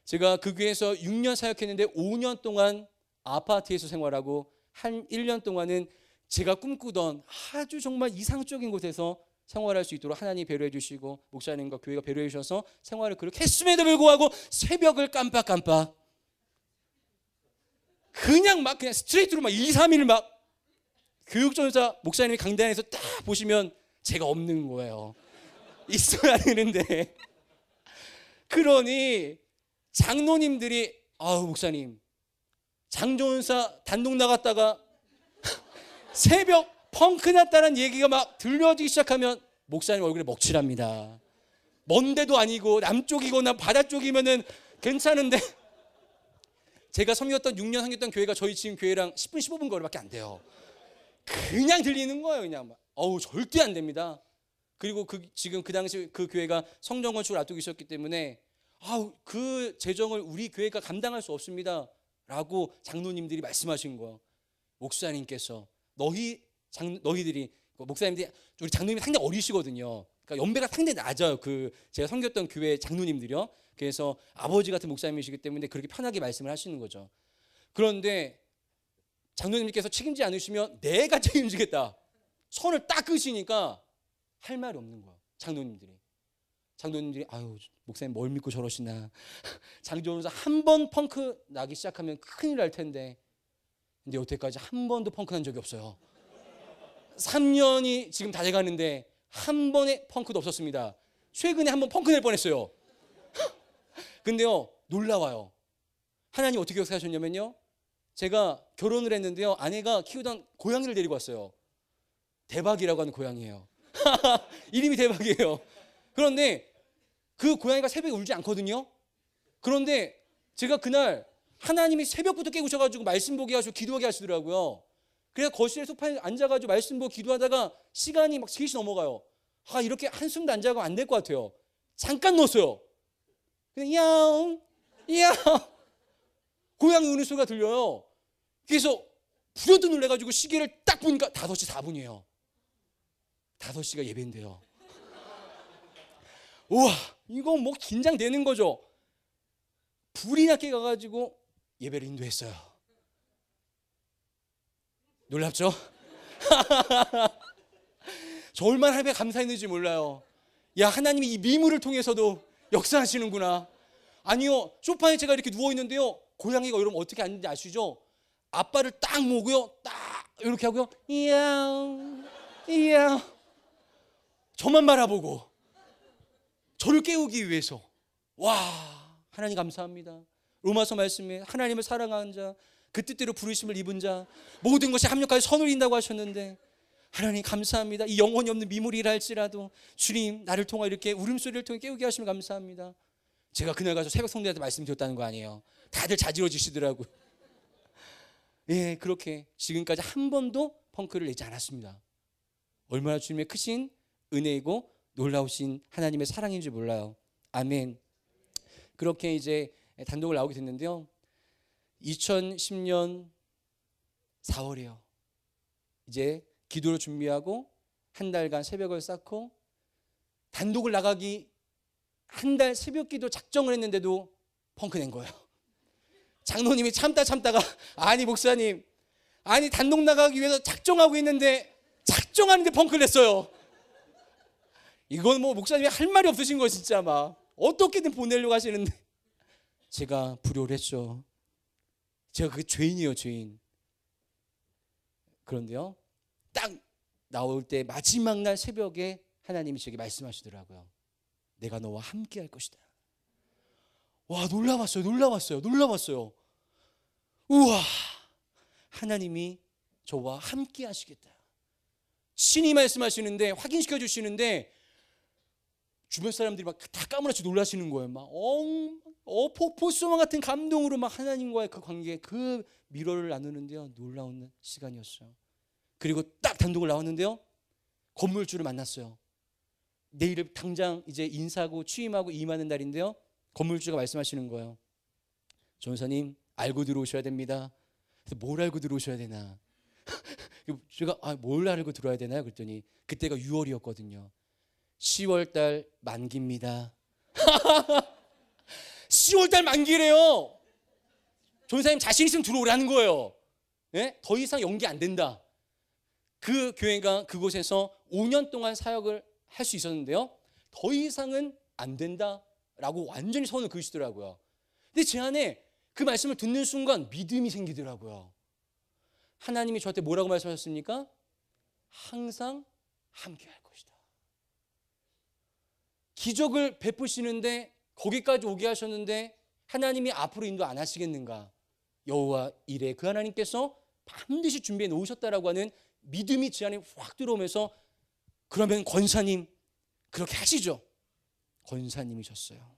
제가 그 교회에서 6년 사역했는데 5년 동안 아파트에서 생활하고 한 1년 동안은 제가 꿈꾸던 아주 정말 이상적인 곳에서 생활할 수 있도록 하나님이 배려해 주시고 목사님과 교회가 배려해 주셔서 생활을 그렇게 했음에도 불구하고 새벽을 깜빡깜빡 그냥 스트레이트로 막 2, 3일 막 교육전사 목사님이 강단에서 딱 보시면 제가 없는 거예요. 있어야 되는데. 그러니 장로님들이 목사님 장전사 단독 나갔다가 새벽 펑크 났다는 얘기가 막 들려지기 시작하면 목사님 얼굴에 먹칠합니다. 먼 데도 아니고 남쪽이거나 바다 쪽이면은 괜찮은데 제가 섬겼던 6년 섬겼던 교회가 저희 지금 교회랑 10분 15분 거리밖에 안 돼요. 그냥 들리는 거예요. 그냥 막. 절대 안 됩니다. 그리고 지금 그 당시 그 교회가 성전 건축을 앞두고 있었기 때문에 그 재정을 우리 교회가 감당할 수 없습니다 라고 장로님들이 말씀하신 거예요. 목사님께서 너희들이 목사님들이 우리 장로님이 상당히 어리시거든요. 그러니까 연배가 상당히 낮아요. 제가 섬겼던 교회 장로님들이요. 그래서 아버지 같은 목사님이시기 때문에 그렇게 편하게 말씀을 하시는 거죠. 그런데 장로님께서 책임지지 않으시면 내가 책임지겠다 선을 딱 끄시니까 할 말이 없는 거예요. 장로님들이 목사님 뭘 믿고 저러시나. 장전사 한 번 펑크 나기 시작하면 큰일 날 텐데. 근데 여태까지 한 번도 펑크 난 적이 없어요. 3년이 지금 다 돼가는데 한 번의 펑크도 없었습니다. 최근에 한 번 펑크 낼 뻔했어요. 근데요, 놀라워요. 하나님 어떻게 역사하셨냐면요, 제가 결혼을 했는데요, 아내가 키우던 고양이를 데리고 왔어요. 대박이라고 하는 고양이에요. 이름이 대박이에요. 그런데 그 고양이가 새벽에 울지 않거든요. 그런데 제가 그날 하나님이 새벽부터 깨우셔가지고 말씀 보게 하시고 기도하게 하시더라고요. 그래서 거실에 소파에 앉아가지고 말씀 보고 기도하다가 시간이 막 3시 넘어가요. 이렇게 한숨도 안 자고 안 될 것 같아요. 잠깐 넣었어요. 그냥 야옹 고양이 우는 소리가 들려요. 그래서 부여도 놀래가지고 시계를 딱 보니까 5시 4분이에요 5시가 예배인데요. 우와, 이거 뭐 긴장되는 거죠. 불이 나게 가가지고 예배를 인도했어요. 놀랍죠? 저 얼마나 하나님에 감사했는지 몰라요. 야, 하나님이 이 미물을 통해서도 역사하시는구나. 아니요, 소파에 제가 이렇게 누워있는데요, 고양이가 여러분 어떻게 앉는지 아시죠? 앞발을 딱 모고요, 딱 이렇게 하고요, 이야 저만 바라보고 저를 깨우기 위해서. 와, 하나님 감사합니다. 로마서 말씀에 하나님을 사랑하는 자, 그 뜻대로 부르심을 입은 자, 모든 것이 합력하여 선을 이룬다고 하셨는데 하나님 감사합니다. 이 영혼이 없는 미물이라 할지라도 주님 나를 통해 이렇게 울음소리를 통해 깨우게 하시면 감사합니다. 제가 그날 가서 새벽 성도한테 말씀드렸다는 거 아니에요. 다들 자지러지시더라고요. 예, 그렇게 지금까지 한 번도 펑크를 내지 않았습니다. 얼마나 주님의 크신 은혜이고 놀라우신 하나님의 사랑인지 몰라요. 아멘. 그렇게 이제 단독을 나오게 됐는데요, 2010년 4월이에요. 이제 기도를 준비하고 한 달간 새벽을 쌓고 단독을 나가기 한 달 새벽 기도 작정을 했는데도 펑크 낸 거예요. 장로님이 참다가 아니 목사님, 아니 단독 나가기 위해서 작정하고 있는데 작정하는데 펑크를 냈어요. 이건 뭐 목사님이 할 말이 없으신 거 진짜 막 어떻게든 보내려고 하시는데 제가 불효를 했죠. 제가 그게 죄인이에요, 죄인. 그런데요, 딱 나올 때 마지막 날 새벽에 하나님이 제게 말씀하시더라고요. 내가 너와 함께 할 것이다. 와, 놀라웠어요. 우와, 하나님이 저와 함께 하시겠다. 신이 말씀하시는데, 확인시켜 주시는데 주변 사람들이 막 다 까무라치 놀라시는 거예요. 막 폭포수만 같은 감동으로 막 하나님과의 그 관계, 그 미로를 나누는데요, 놀라운 시간이었어요. 그리고 딱 단독을 나왔는데요, 건물주를 만났어요. 내일 당장 이제 인사하고 취임하고 임하는 날인데요, 건물주가 말씀하시는 거예요. 전사님, 알고 들어오셔야 됩니다. 그래서 뭘 알고 들어오셔야 되나? 제가 뭘 알고 들어야 되나요? 그랬더니 그때가 6월이었거든요. 10월달 만기입니다. 10월달 만기래요. 전사님 자신 있으면 들어오라는 거예요. 네? 더 이상 연기 안 된다. 그 교회가 그곳에서 5년 동안 사역을 할 수 있었는데요, 더 이상은 안 된다라고 완전히 선을 그으시더라고요. 근데 제 안에 그 말씀을 듣는 순간 믿음이 생기더라고요. 하나님이 저한테 뭐라고 말씀하셨습니까? 항상 함께 할 것이다. 기적을 베푸시는데 거기까지 오게 하셨는데 하나님이 앞으로 인도 안 하시겠는가? 여호와 이레 그 하나님께서 반드시 준비해 놓으셨다라고 하는 믿음이 제 안에 확 들어오면서, 그러면 권사님 그렇게 하시죠. 권사님이셨어요.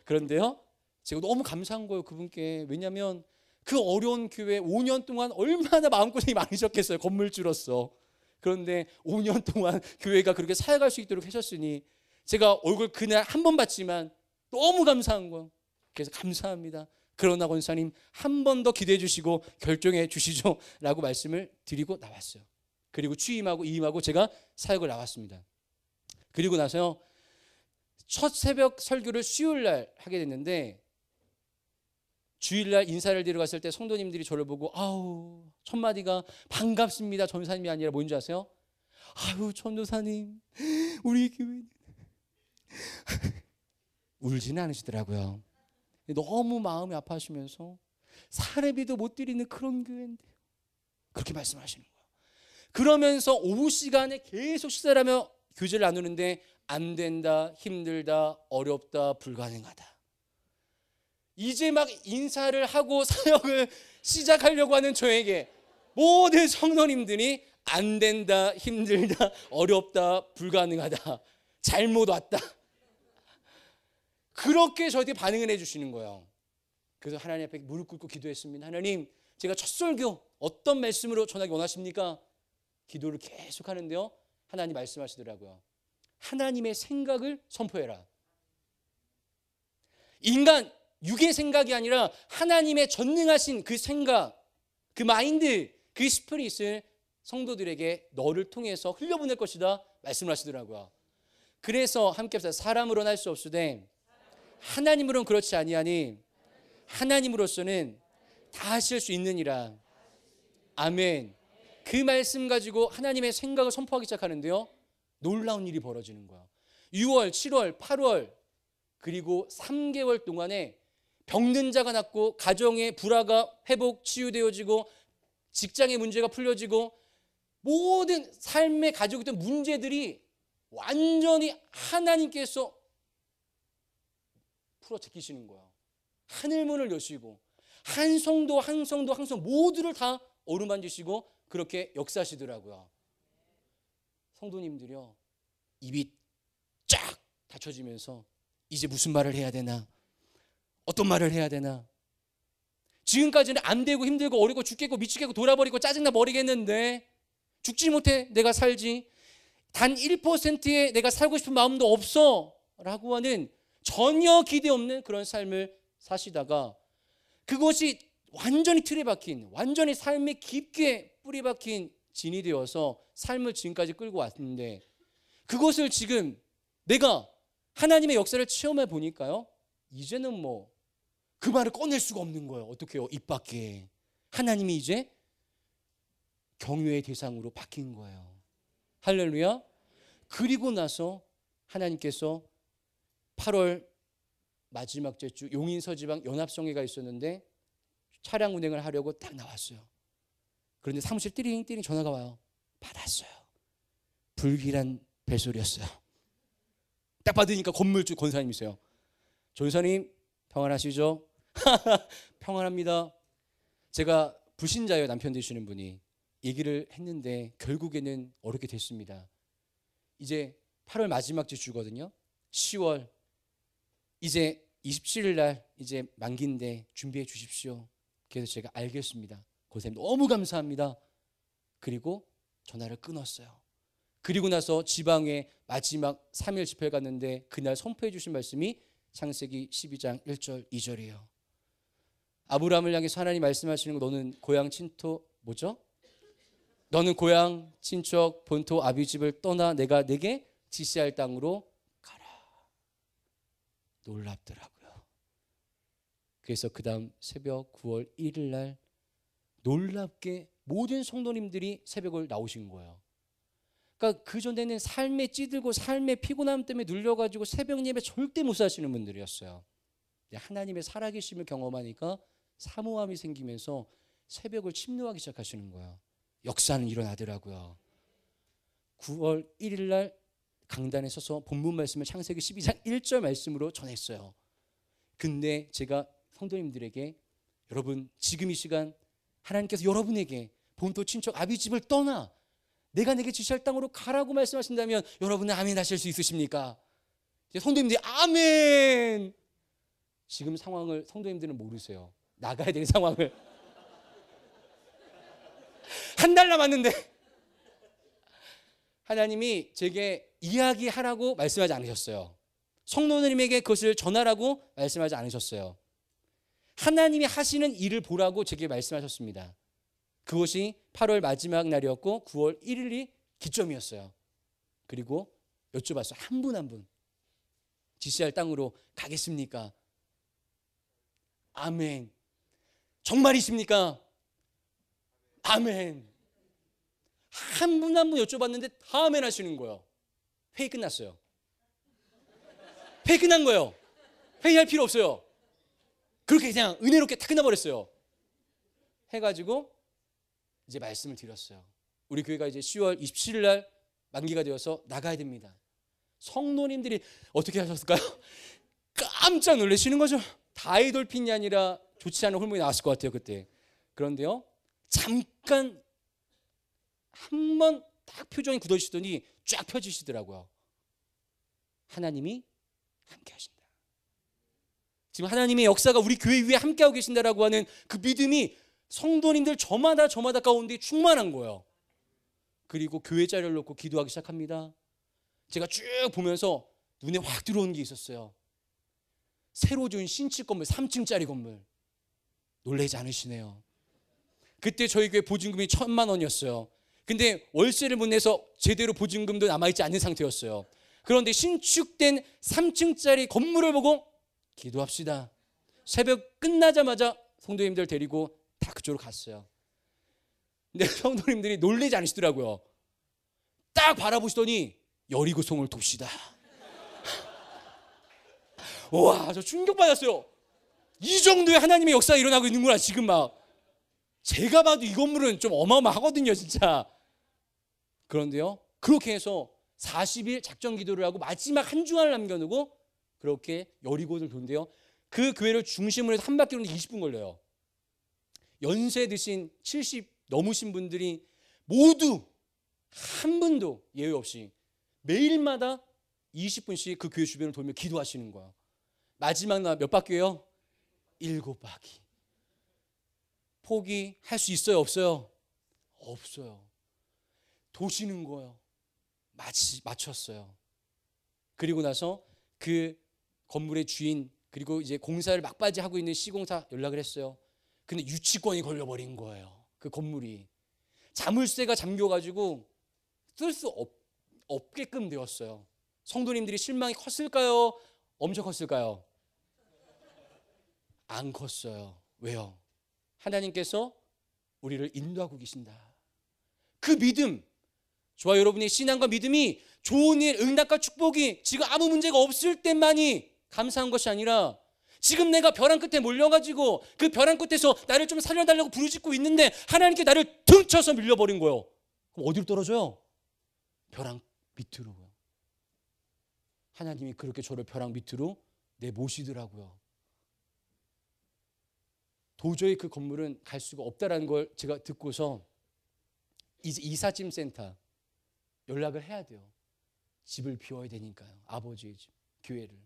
그런데요, 제가 너무 감사한 거예요, 그분께. 왜냐하면 그 어려운 교회 5년 동안 얼마나 마음고생이 많으셨겠어요, 건물주로서. 그런데 5년 동안 교회가 그렇게 사역할 수 있도록 하셨으니 제가 얼굴 그날 한 번 봤지만 너무 감사한 거예요. 그래서 감사합니다. 그러나 권사님 한 번 더 기도해 주시고 결정해 주시죠 라고 말씀을 드리고 나왔어요. 그리고 취임하고 이임하고 제가 사역을 나왔습니다. 그리고 나서요, 첫 새벽 설교를 수요일날 하게 됐는데, 주일날 인사를 드리러 갔을 때 성도님들이 저를 보고 아우 첫 마디가 반갑습니다 전사님이 아니라 뭔지 아세요? 아유 전도사님 우리 교회 울지는 않으시더라고요. 너무 마음이 아파하시면서 사례비도 못 드리는 그런 교회인데요, 그렇게 말씀하시는 거예요. 그러면서 오후 시간에 계속 식사를 하며 교제를 나누는데 안 된다, 힘들다, 어렵다, 불가능하다. 이제 막 인사를 하고 사역을 시작하려고 하는 저에게 모든 성도님들이 안 된다, 힘들다, 어렵다, 불가능하다, 잘못 왔다, 그렇게 저한테 반응을 해주시는 거예요. 그래서 하나님 앞에 무릎 꿇고 기도했습니다. 하나님, 제가 첫 설교 어떤 말씀으로 전하기 원하십니까? 기도를 계속 하는데요, 하나님 말씀하시더라고요. 하나님의 생각을 선포해라. 인간 육의 생각이 아니라 하나님의 전능하신 그 생각, 그 마인드, 그 스피릿을 성도들에게 너를 통해서 흘려보낼 것이다 말씀을 하시더라고요. 그래서 함께 합시다. 사람으로는 할 수 없으되 하나님으로는 그렇지 아니하니 하나님으로서는 다 하실 수 있느니라. 아멘. 그 말씀 가지고 하나님의 생각을 선포하기 시작하는데요, 놀라운 일이 벌어지는 거야. 6월, 7월, 8월 그리고 3개월 동안에 병든 자가 낫고 가정의 불화가 회복, 치유되어지고 직장의 문제가 풀려지고 모든 삶에 가지고 있던 문제들이 완전히 하나님께서 풀어제끼시는 거야. 하늘문을 여시고 한 성도 모두를 다 어루만지시고 그렇게 역사하시더라고요. 성도님들이요, 입이 쫙 닫혀지면서 이제 무슨 말을 해야 되나, 어떤 말을 해야 되나. 지금까지는 안 되고 힘들고 어리고 죽겠고 미치겠고 돌아버리고 짜증나 버리겠는데 죽지 못해 내가 살지, 단 1%의 내가 살고 싶은 마음도 없어 라고 하는 전혀 기대 없는 그런 삶을 사시다가 그것이 완전히 틀에 박힌, 완전히 삶에 깊게 뿌리 박힌 진이 되어서 삶을 지금까지 끌고 왔는데 그것을 지금 내가 하나님의 역사를 체험해 보니까요. 이제는 뭐 그 말을 꺼낼 수가 없는 거예요. 어떻게요? 입 밖에. 하나님이 이제 경외의 대상으로 바뀐 거예요. 할렐루야. 그리고 나서 하나님께서 8월 마지막 주 용인서지방 연합성회가 있었는데 차량 운행을 하려고 딱 나왔어요. 그런데 사무실 띠링띠링 전화가 와요. 받았어요. 불길한 벨소리였어요. 딱 받으니까 건물주 권사님이세요. 전사님 평안하시죠? 평안합니다. 제가 불신자예요. 남편 되시는 분이. 얘기를 했는데 결국에는 어렵게 됐습니다. 이제 8월 마지막 주거든요. 10월 이제 27일 날 이제 만기인데 준비해 주십시오. 그래서 제가 알겠습니다. 권사님 너무 감사합니다. 그리고 전화를 끊었어요. 그리고 나서 지방에 마지막 3일 집회를 갔는데 그날 선포해 주신 말씀이 창세기 12장 1절 2절이에요. 아브라함을 향해서 하나님 말씀하시는 거 너는 고향 친토 뭐죠? 너는 고향 친척 본토 아비집을 떠나 내가 내게 지시할 땅으로 가라. 놀랍더라고요. 그래서 그 다음 새벽 9월 1일 날 놀랍게 모든 성도님들이 새벽을 나오신 거예요. 그러니까 그전에는 삶에 찌들고 삶의 피곤함 때문에 눌려가지고 새벽 예배 절대 못 사시는 분들이었어요. 하나님의 살아계심을 경험하니까 사모함이 생기면서 새벽을 침노하기 시작하시는 거예요. 역사는 일어나더라고요. 9월 1일 날 강단에 서서 본문 말씀을 창세기 12장 1절 말씀으로 전했어요. 근데 제가 성도님들에게 여러분 지금 이 시간 하나님께서 여러분에게 본토 친척 아비집을 떠나 내가 내게 지시할 땅으로 가라고 말씀하신다면 여러분은 아멘 하실 수 있으십니까? 성도님들이 아멘. 지금 상황을 성도님들은 모르세요. 나가야 되는 상황을. 한 달 남았는데 하나님이 제게 이야기하라고 말씀하지 않으셨어요. 성도님에게 그것을 전하라고 말씀하지 않으셨어요. 하나님이 하시는 일을 보라고 제게 말씀하셨습니다. 그것이 8월 마지막 날이었고 9월 1일이 기점이었어요. 그리고 여쭤봤어요. 한 분 한 분 지시할 땅으로 가겠습니까? 아멘. 정말이십니까? 아멘. 한 분 한 분 여쭤봤는데 다 아멘 하시는 거예요. 회의 끝났어요. 회의 끝난 거예요. 회의할 필요 없어요. 그렇게 그냥 은혜롭게 다 끝나버렸어요. 해가지고 이제 말씀을 드렸어요. 우리 교회가 이제 10월 27일 날 만기가 되어서 나가야 됩니다. 성도님들이 어떻게 하셨을까요? 깜짝 놀라시는 거죠. 다이돌핀이 아니라 좋지 않은 홀몸이 나왔을 것 같아요 그때. 그런데요 잠깐 한 번 딱 표정이 굳어지시더니 쫙 펴지시더라고요. 하나님이 함께 하신다. 지금 하나님의 역사가 우리 교회 위에 함께하고 계신다라고 하는 그 믿음이 성도님들 저마다 가운데 충만한 거예요. 그리고 교회 자리를 놓고 기도하기 시작합니다. 제가 쭉 보면서 눈에 확 들어오는 게 있었어요. 새로 지은 신축 건물 3층짜리 건물. 놀라지 않으시네요. 그때 저희 교회 보증금이 1,000만 원이었어요. 근데 월세를 못 내서 제대로 보증금도 남아있지 않는 상태였어요. 그런데 신축된 3층짜리 건물을 보고 기도합시다. 새벽 끝나자마자 성도님들 데리고 다 그쪽으로 갔어요. 근데 성도님들이 놀라지 않으시더라고요. 딱 바라보시더니 여리고성을 돕시다. 와, 저 충격받았어요. 이 정도의 하나님의 역사가 일어나고 있는구나 지금 막. 제가 봐도 이 건물은 좀 어마어마하거든요 진짜. 그런데요 그렇게 해서 40일 작전 기도를 하고 마지막 한 주간을 남겨놓고 그렇게 여리고를 도는데요 그 교회를 중심으로 해서 한 바퀴 도는데 20분 걸려요. 연세 드신 70 넘으신 분들이 모두 한 분도 예외 없이 매일마다 20분씩 그 교회 주변을 돌며 기도하시는 거예요. 마지막 날 몇 바퀴예요? 7바퀴. 포기할 수 있어요 없어요? 없어요. 도시는 거예요. 마쳤어요. 그리고 나서 그 건물의 주인 그리고 이제 공사를 막바지 하고 있는 시공사 연락을 했어요. 근데 유치권이 걸려버린 거예요. 그 건물이. 자물쇠가 잠겨가지고 쓸 수 없게끔 되었어요. 성도님들이 실망이 컸을까요? 엄청 컸을까요? 안 컸어요. 왜요? 하나님께서 우리를 인도하고 계신다. 그 믿음, 저와 여러분의 신앙과 믿음이 좋은 일, 응답과 축복이 지금 아무 문제가 없을 때만이 감사한 것이 아니라 지금 내가 벼랑 끝에 몰려가지고 그 벼랑 끝에서 나를 좀 살려달라고 부르짖고 있는데 하나님께 나를 등쳐서 밀려버린 거예요. 그럼 어디로 떨어져요? 벼랑 밑으로요. 하나님이 그렇게 저를 벼랑 밑으로 내모시더라고요. 도저히 그 건물은 갈 수가 없다라는 걸 제가 듣고서 이제 이삿짐 센터 연락을 해야 돼요. 집을 비워야 되니까요. 아버지의 집, 교회를.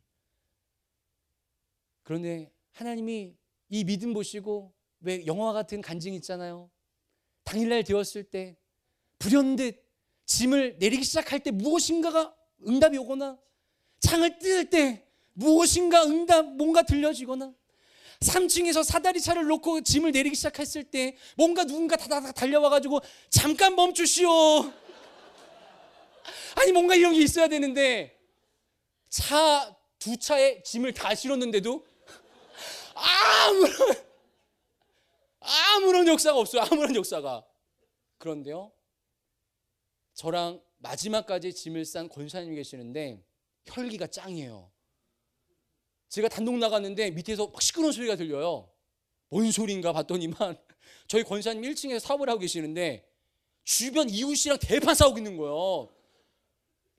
그런데 하나님이 이 믿음 보시고, 왜 영화 같은 간증 있잖아요. 당일날 되었을 때 불현듯 짐을 내리기 시작할 때 무엇인가가 응답이 오거나, 창을 뜯을 때 무엇인가 응답 뭔가 들려지거나, 3층에서 사다리차를 놓고 짐을 내리기 시작했을 때 뭔가 누군가 다다닥 달려와가지고 잠깐 멈추시오. 아니 뭔가 이런 게 있어야 되는데 두 차에 짐을 다 실었는데도 아무런 역사가 없어요. 아무런 역사가. 그런데요, 저랑 마지막까지 짐을 싼 권사님이 계시는데 혈기가 짱이에요. 제가 단독 나갔는데 밑에서 막 시끄러운 소리가 들려요. 뭔 소리인가 봤더니만 저희 권사님 1층에서 사업을 하고 계시는데 주변 이웃이랑 대판 싸우고 있는 거예요.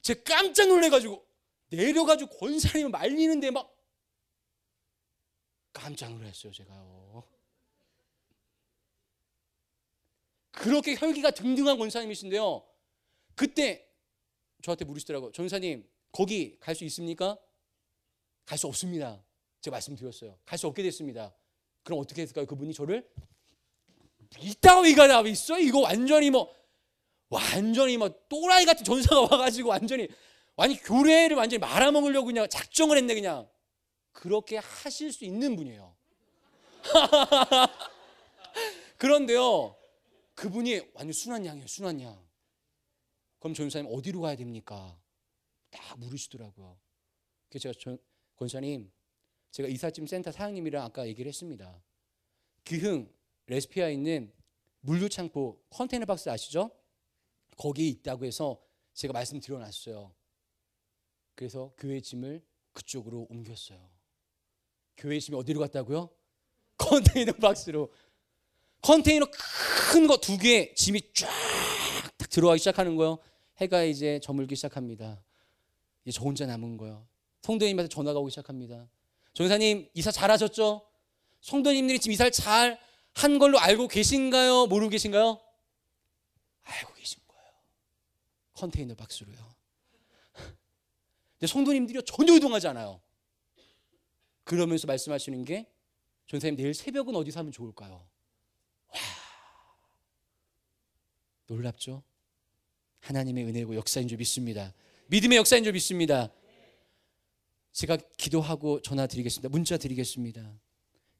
제가 깜짝 놀래가지고 내려가지고 권사님을 말리는데 막 깜짝 놀랐어요. 제가요. 그렇게 혈기가 등등한 권사님이신데요, 그때 저한테 물으시더라고요. 전사님 거기 갈 수 있습니까? 갈 수 없습니다. 제가 말씀드렸어요. 갈 수 없게 됐습니다. 그럼 어떻게 했을까요? 그분이 저를 이따위가 나 있어? 이거 완전히 또라이 같은 전사가 와가지고 완전히 교회를 완전히 말아먹으려고 그냥 작정을 했네. 그냥 그렇게 하실 수 있는 분이에요. 그런데요, 그분이 완전 순한 양이에요. 순한 양. 그럼 전사님 어디로 가야 됩니까? 딱 물으시더라고요. 그래서 제가 권사님, 제가 이삿짐 센터 사장님이랑 아까 얘기를 했습니다. 기흥 레스피아에 있는 물류창고 컨테이너 박스 아시죠? 거기에 있다고 해서 제가 말씀드려놨어요. 그래서 교회 짐을 그쪽으로 옮겼어요. 교회 짐이 어디로 갔다고요? 컨테이너 박스로. 컨테이너 큰 거 2개 짐이 쫙 딱 들어가기 시작하는 거예요. 해가 이제 저물기 시작합니다. 이제 저 혼자 남은 거예요. 성도님한테 전화가 오기 시작합니다. 전사님 이사 잘하셨죠? 성도님들이 지금 이사를 잘 한 걸로 알고 계신가요? 모르고 계신가요? 알고 계신 거예요. 컨테이너 박스로요. 근데 성도님들이 전혀 의동하지 않아요. 그러면서 말씀하시는 게, 전사님 내일 새벽은 어디서 하면 좋을까요? 와, 놀랍죠? 하나님의 은혜고 역사인 줄 믿습니다. 믿음의 역사인 줄 믿습니다. 제가 기도하고 전화 드리겠습니다. 문자 드리겠습니다.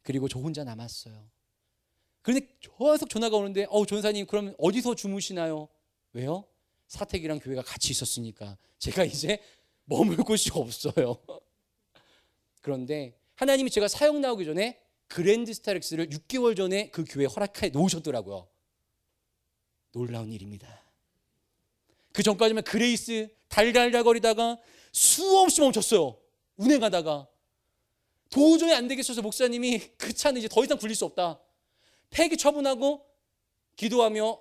그리고 저 혼자 남았어요. 그런데 계속 전화가 오는데 전사님 그럼 어디서 주무시나요? 왜요? 사택이랑 교회가 같이 있었으니까 제가 이제 머물 곳이 없어요. 그런데 하나님이 제가 사역 나오기 전에 그랜드 스타렉스를 6개월 전에 그 교회에 허락해 놓으셨더라고요. 놀라운 일입니다. 그 전까지만 그레이스 달달달거리다가 수없이 멈췄어요. 운행하다가 도저히 안 되겠어서 목사님이 그 차는 이제 더 이상 굴릴 수 없다, 폐기 처분하고 기도하며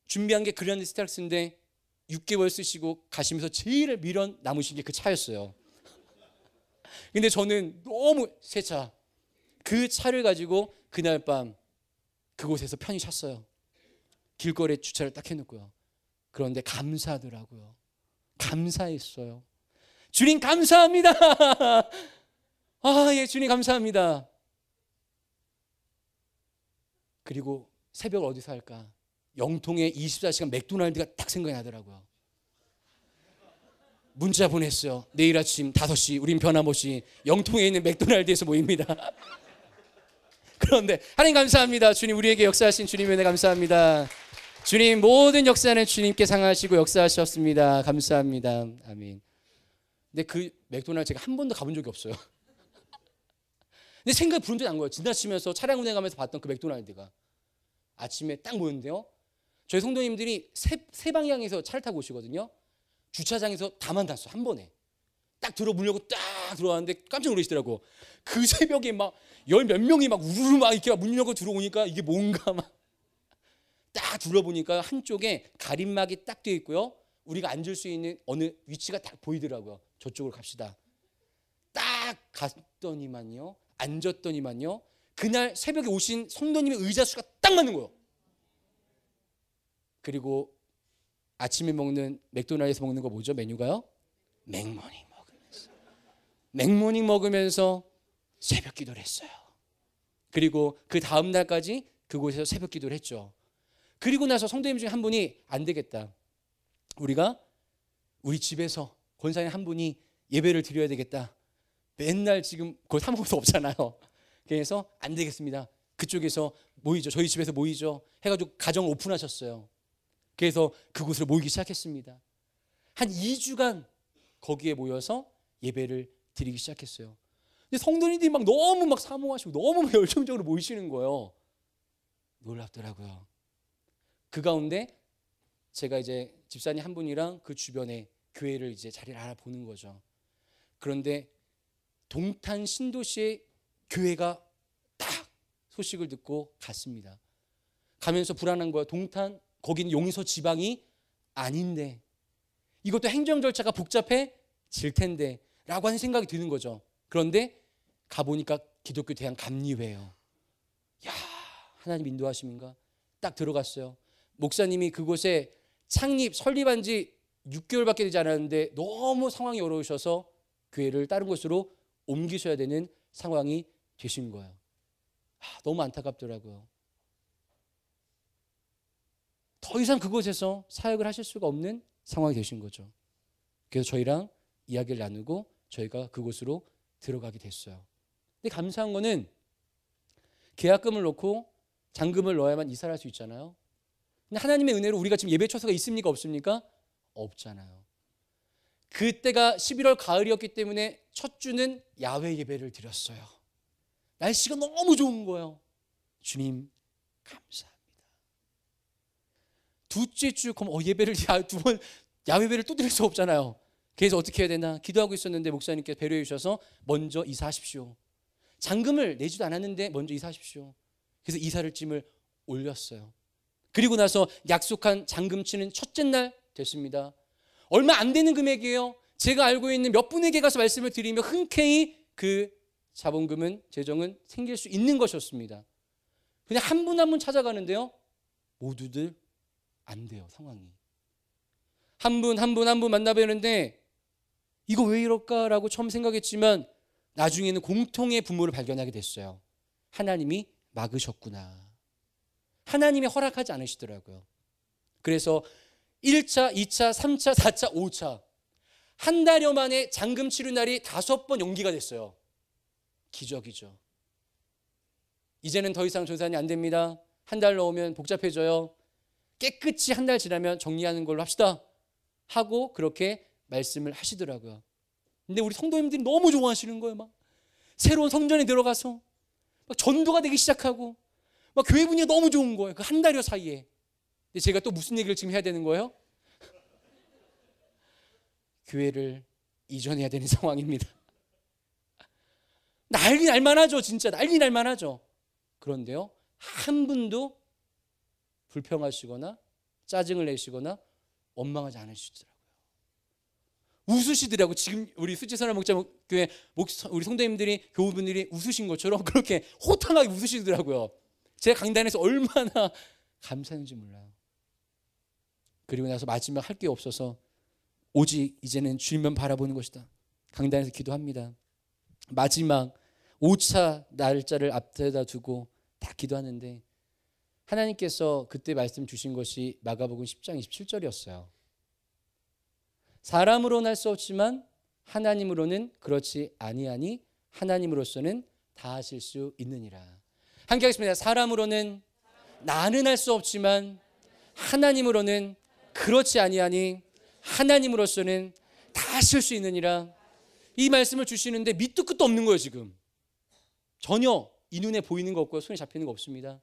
준비한 게 그랜드 스타렉스인데 6개월 쓰시고 가시면서 제일 미련 남으신 게 그 차였어요. 근데 저는 너무 새 차, 그 차를 가지고 그날 밤 그곳에서 편히 잤어요. 길거리에 주차를 딱 해놓고요. 그런데 감사하더라고요. 감사했어요. 주님 감사합니다. 예, 주님 감사합니다. 그리고 새벽 어디서 할까? 영통에 24시간 맥도날드가 딱 생각이 나더라고요. 문자 보냈어요. 내일 아침 5시 우린 변함없이 영통에 있는 맥도날드에서 모입니다. 그런데 하나님 감사합니다. 주님 우리에게 역사하신 주님의 은혜 감사합니다. 주님 모든 역사는 주님께 상하시고 역사하셨습니다. 감사합니다. 아멘. 근데 그 맥도날드 제가 한 번도 가본 적이 없어요. 근데 생각이 불현듯 난 거예요. 지나치면서 차량 운행하면서 봤던 그 맥도날드가 아침에 딱 모였는데요. 저희 성도님들이 세 방향에서 차를 타고 오시거든요. 주차장에서 다만 탔어 한 번에. 딱 들어보려고 딱 들어왔는데 깜짝 놀라시더라고. 그 새벽에 막 열 몇 명이 막 우르르 막 이렇게 문 열고 들어오니까 이게 뭔가 막 딱 둘러보니까 한쪽에 가림막이 딱 되어 있고요. 우리가 앉을 수 있는 어느 위치가 딱 보이더라고요. 저쪽으로 갑시다. 딱 갔더니만요. 앉았더니만요. 그날 새벽에 오신 성도님의 의자 수가 딱 맞는 거예요. 그리고 아침에 먹는 맥도날드에서 먹는 거 뭐죠? 메뉴가요? 맥모닝 먹으면서 새벽 기도를 했어요. 그리고 그 다음 날까지 그곳에서 새벽 기도를 했죠. 그리고 나서 성도님 중에 한 분이 안 되겠다. 우리 집에서 권사님 한 분이 예배를 드려야 되겠다. 맨날 지금 거기 사 먹을 수 없잖아요. 그래서 안 되겠습니다. 그쪽에서 모이죠. 저희 집에서 모이죠. 해가지고 가정을 오픈하셨어요. 그래서 그곳으로 모이기 시작했습니다. 한 2주간 거기에 모여서 예배를 드리기 시작했어요. 근데 성도님들이 막 너무 막 사모하시고 너무 막 열정적으로 모이시는 거예요. 놀랍더라고요. 그 가운데 제가 이제 집사님 한 분이랑 그 주변에 교회를 이제 자리를 알아보는 거죠. 그런데 동탄 신도시의 교회가 딱 소식을 듣고 갔습니다. 가면서 불안한 거예요. 동탄 거기는 용인서 지방이 아닌데 이것도 행정 절차가 복잡해질 텐데 라고 하는 생각이 드는 거죠. 그런데 가보니까 기독교 대한감리회예요. 야, 하나님 인도하심인가? 딱 들어갔어요. 목사님이 그곳에 설립한 지 6개월밖에 되지 않았는데 너무 상황이 어려우셔서 교회를 다른 곳으로 옮기셔야 되는 상황이 되신 거예요. 너무 안타깝더라고요. 더 이상 그곳에서 사역을 하실 수가 없는 상황이 되신 거죠. 그래서 저희랑 이야기를 나누고 저희가 그곳으로 들어가게 됐어요. 근데 감사한 거는 계약금을 넣고 잔금을 넣어야만 이사를 할 수 있잖아요. 근데 하나님의 은혜로 우리가 지금 예배 처소가 있습니까? 없습니까? 없잖아요. 그때가 11월 가을이었기 때문에 첫 주는 야외 예배를 드렸어요. 날씨가 너무 좋은 거예요. 주님 감사합니다. 둘째 주 그럼 예배를 두 번 야외 예배를 또 드릴 수 없잖아요. 그래서 어떻게 해야 되나 기도하고 있었는데 목사님께서 배려해 주셔서 먼저 이사하십시오. 잔금을 내지도 않았는데 먼저 이사하십시오. 그래서 이사를 짐을 올렸어요. 그리고 나서 약속한 잔금 치는 첫째 날 됐습니다. 얼마 안 되는 금액이에요. 제가 알고 있는 몇 분에게 가서 말씀을 드리며 흔쾌히 그 자본금은 재정은 생길 수 있는 것이었습니다. 그냥 한 분 한 분 찾아가는데요. 모두들 안 돼요. 상황이. 한 분 만나뵈는데 이거 왜 이럴까라고 처음 생각했지만 나중에는 공통의 부모를 발견하게 됐어요. 하나님이 막으셨구나. 하나님이 허락하지 않으시더라고요. 그래서 1차, 2차, 3차, 4차, 5차 한 달여 만에 잔금 치료 날이 5번 연기가 됐어요. 기적이죠. 이제는 더 이상 전산이 안 됩니다. 한 달 넣으면 복잡해져요. 깨끗이 한 달 지나면 정리하는 걸로 합시다. 하고 그렇게 말씀을 하시더라고요. 근데 우리 성도님들이 너무 좋아하시는 거예요. 막 새로운 성전에 들어가서 막 전도가 되기 시작하고 막 교회 분위기가 너무 좋은 거예요. 그 한 달여 사이에. 근데 제가 또 무슨 얘기를 지금 해야 되는 거예요? 교회를 이전해야 되는 상황입니다. 난리 날만하죠. 진짜 난리 날만하죠. 그런데요, 한 분도 불평하시거나 짜증을 내시거나 원망하지 않으시더라고요. 웃으시더라고요. 지금 우리 수지선한 목자교회 우리 성도님들이 교우분들이 웃으신 것처럼 그렇게 호탕하게 웃으시더라고요. 제가 강단에서 얼마나 감사했는지 몰라요. 그리고 나서 마지막 할 게 없어서 오직 이제는 주님만 바라보는 것이다. 강단에서 기도합니다. 마지막 5차 날짜를 앞에다 두고 다 기도하는데 하나님께서 그때 말씀 주신 것이 마가복음 10장 27절이었어요. 사람으로는 할 수 없지만 하나님으로는 그렇지 아니하니 하나님으로서는 다 하실 수 있느니라. 함께 하겠습니다. 사람으로는 나는 할 수 없지만 하나님으로는 그렇지 아니하니 하나님으로서는 다 하실 수 있느니라. 이 말씀을 주시는데 밑도 끝도 없는 거예요. 지금 전혀 이 눈에 보이는 거 없고 손에 잡히는 거 없습니다.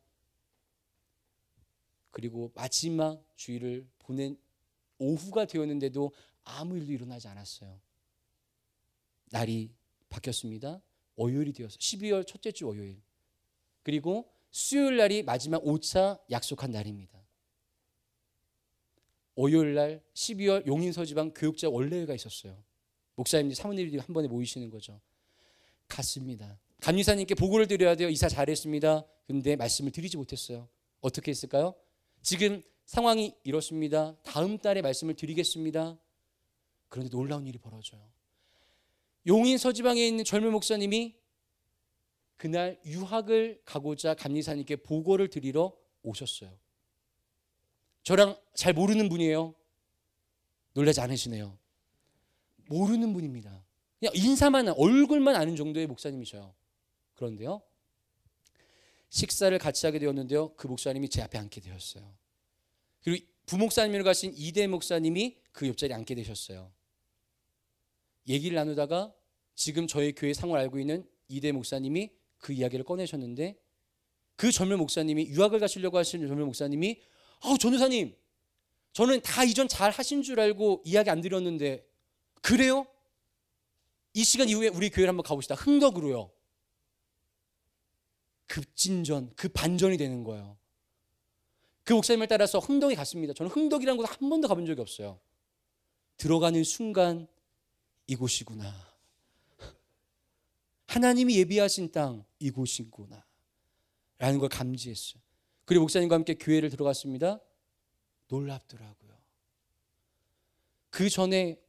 그리고 마지막 주일을 보낸 오후가 되었는데도 아무 일도 일어나지 않았어요. 날이 바뀌었습니다. 월요일이 되었어요. 12월 첫째 주 월요일. 그리고 수요일 날이 마지막 5차 약속한 날입니다. 월요일 날 12월 용인서지방 교육자 원래회가 있었어요. 목사님들 사모님들이 한 번에 모이시는 거죠. 갔습니다. 감리사님께 보고를 드려야 돼요. 이사 잘했습니다. 근데 말씀을 드리지 못했어요. 어떻게 했을까요? 지금 상황이 이렇습니다. 다음 달에 말씀을 드리겠습니다. 그런데 놀라운 일이 벌어져요. 용인 서지방에 있는 젊은 목사님이 그날 유학을 가고자 감리사님께 보고를 드리러 오셨어요. 저랑 잘 모르는 분이에요. 놀라지 않으시네요. 모르는 분입니다. 그냥 인사만, 얼굴만 아는 정도의 목사님이셔요. 그런데요, 식사를 같이 하게 되었는데요, 그 목사님이 제 앞에 앉게 되었어요. 그리고 부목사님으로 가신 이대 목사님이 그 옆자리에 앉게 되셨어요. 얘기를 나누다가 지금 저희 교회 상황을 알고 있는 이대 목사님이 그 이야기를 꺼내셨는데, 그 젊은 목사님이, 유학을 가시려고 하시는 젊은 목사님이, 전도사님, 저는 다 이전 잘 하신 줄 알고 이야기 안 드렸는데 그래요? 이 시간 이후에 우리 교회를 한번 가봅시다. 흥덕으로요. 급진전, 급반전이 되는 거예요. 그 목사님을 따라서 흥덕에 갔습니다. 저는 흥덕이라는 곳에 한 번도 가본 적이 없어요. 들어가는 순간 이곳이구나. 하나님이 예비하신 땅 이곳이구나 라는 걸 감지했어요. 그리고 목사님과 함께 교회를 들어갔습니다. 놀랍더라고요. 그 전에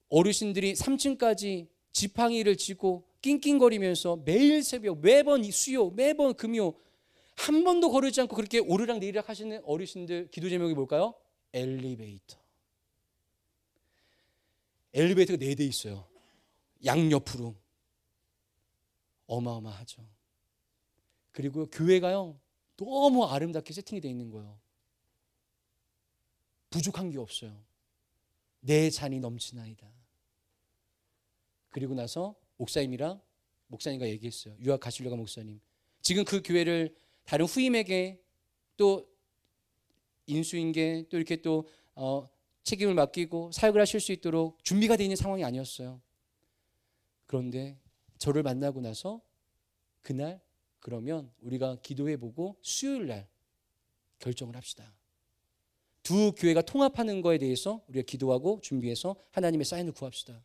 어르신들이 3층까지 지팡이를 쥐고 낑낑거리면서 매일 새벽, 매번 수요, 매번 금요 한 번도 거르지 않고 그렇게 오르락 내리락 하시는 어르신들 기도 제목이 뭘까요? 엘리베이터. 엘리베이터가 4대 있어요. 양옆으로. 어마어마하죠. 그리고 교회가요, 너무 아름답게 세팅이 되어 있는 거예요. 부족한 게 없어요. 내 잔이 넘치나이다. 그리고 나서 목사님과 얘기했어요. 유학 가시려고 한 목사님, 지금 그 교회를 다른 후임에게 또 인수인계 또 이렇게 또 책임을 맡기고 사역을 하실 수 있도록 준비가 되어 있는 상황이 아니었어요. 그런데 저를 만나고 나서 그날 그러면 우리가 기도해보고 수요일 날 결정을 합시다. 두 교회가 통합하는 거에 대해서 우리가 기도하고 준비해서 하나님의 사인을 구합시다.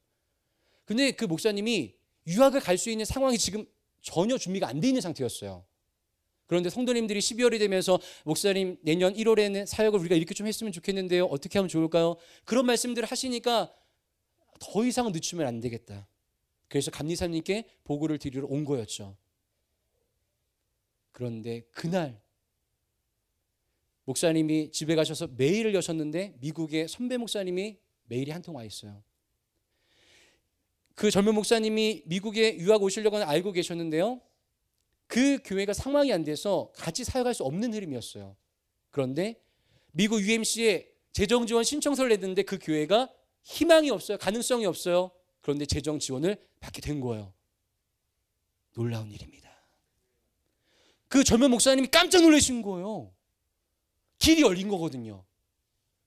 근데 그 목사님이 유학을 갈 수 있는 상황이 지금 전혀 준비가 안 돼 있는 상태였어요. 그런데 성도님들이 12월이 되면서 목사님 내년 1월에는 사역을 우리가 이렇게 좀 했으면 좋겠는데요. 어떻게 하면 좋을까요? 그런 말씀들을 하시니까 더 이상은 늦추면 안 되겠다. 그래서 감리사님께 보고를 드리러 온 거였죠. 그런데 그날 목사님이 집에 가셔서 메일을 여셨는데 미국의 선배 목사님이 메일이 한 통 와 있어요. 그 젊은 목사님이 미국에 유학 오시려고는 알고 계셨는데요, 그 교회가 상황이 안 돼서 같이 사역할 수 없는 흐름이었어요. 그런데 미국 UMC에 재정 지원 신청서를 냈는데 그 교회가 희망이 없어요. 가능성이 없어요. 그런데 재정 지원을 받게 된 거예요. 놀라운 일입니다. 그 젊은 목사님이 깜짝 놀라신 거예요. 길이 열린 거거든요.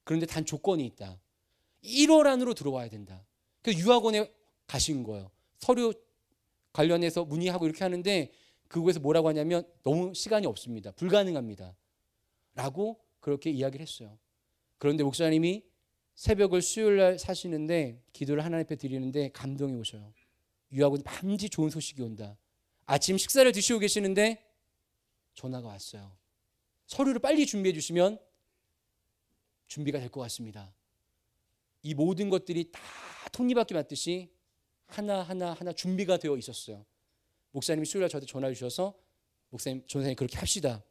그런데 단 조건이 있다. 1월 안으로 들어와야 된다. 그래서 유학원에 가신 거예요. 서류 관련해서 문의하고 이렇게 하는데 그곳에서 뭐라고 하냐면 너무 시간이 없습니다. 불가능합니다. 라고 그렇게 이야기를 했어요. 그런데 목사님이 새벽을 수요일 날 사시는데 기도를 하나님 앞에 드리는데 감동이 오셔요. 유학원 반드시 좋은 소식이 온다. 아침 식사를 드시고 계시는데 전화가 왔어요. 서류를 빨리 준비해 주시면 준비가 될 것 같습니다. 이 모든 것들이 다 톱니바퀴 맞듯이 하나하나 준비가 되어 있었어요. 목사님이 수요일날 저한테 전화 주셔서 목사님, 전사님 그렇게 합시다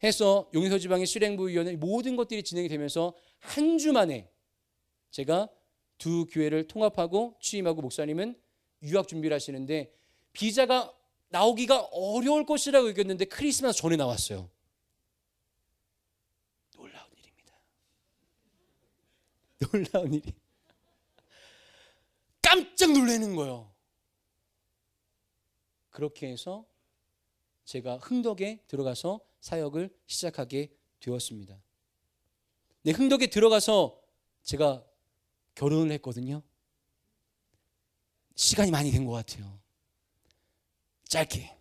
해서 용인서지방의 실행부위원회 모든 것들이 진행이 되면서 한 주 만에 제가 두 교회를 통합하고 취임하고 목사님은 유학 준비를 하시는데 비자가 나오기가 어려울 것이라고 여겼는데 크리스마스 전에 나왔어요. 놀라운 일입니다. 놀라운 일이 깜짝 놀라는 거예요. 그렇게 해서 제가 흥덕에 들어가서 사역을 시작하게 되었습니다. 네, 흥덕에 들어가서 제가 결혼을 했거든요. 시간이 많이 된 것 같아요. 짧게.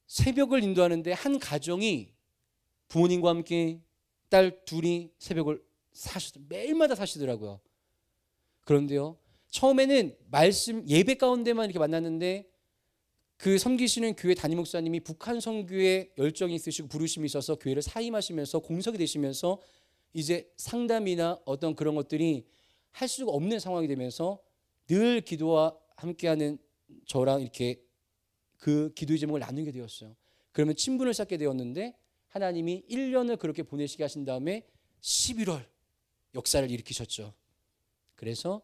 새벽을 인도하는데 한 가정이 부모님과 함께 딸 둘이 새벽을 매일마다 사시더라고요. 그런데요, 처음에는 말씀 예배 가운데만 이렇게 만났는데 그 섬기시는 교회 담임 목사님이 북한 선교에 열정이 있으시고 부르심이 있어서 교회를 사임하시면서 공석이 되시면서 이제 상담이나 어떤 그런 것들이 할 수가 없는 상황이 되면서 늘 기도와 함께하는 저랑 이렇게 그 기도의 제목을 나누게 되었어요. 그러면 친분을 쌓게 되었는데 하나님이 1년을 그렇게 보내시게 하신 다음에 11월 역사를 일으키셨죠. 그래서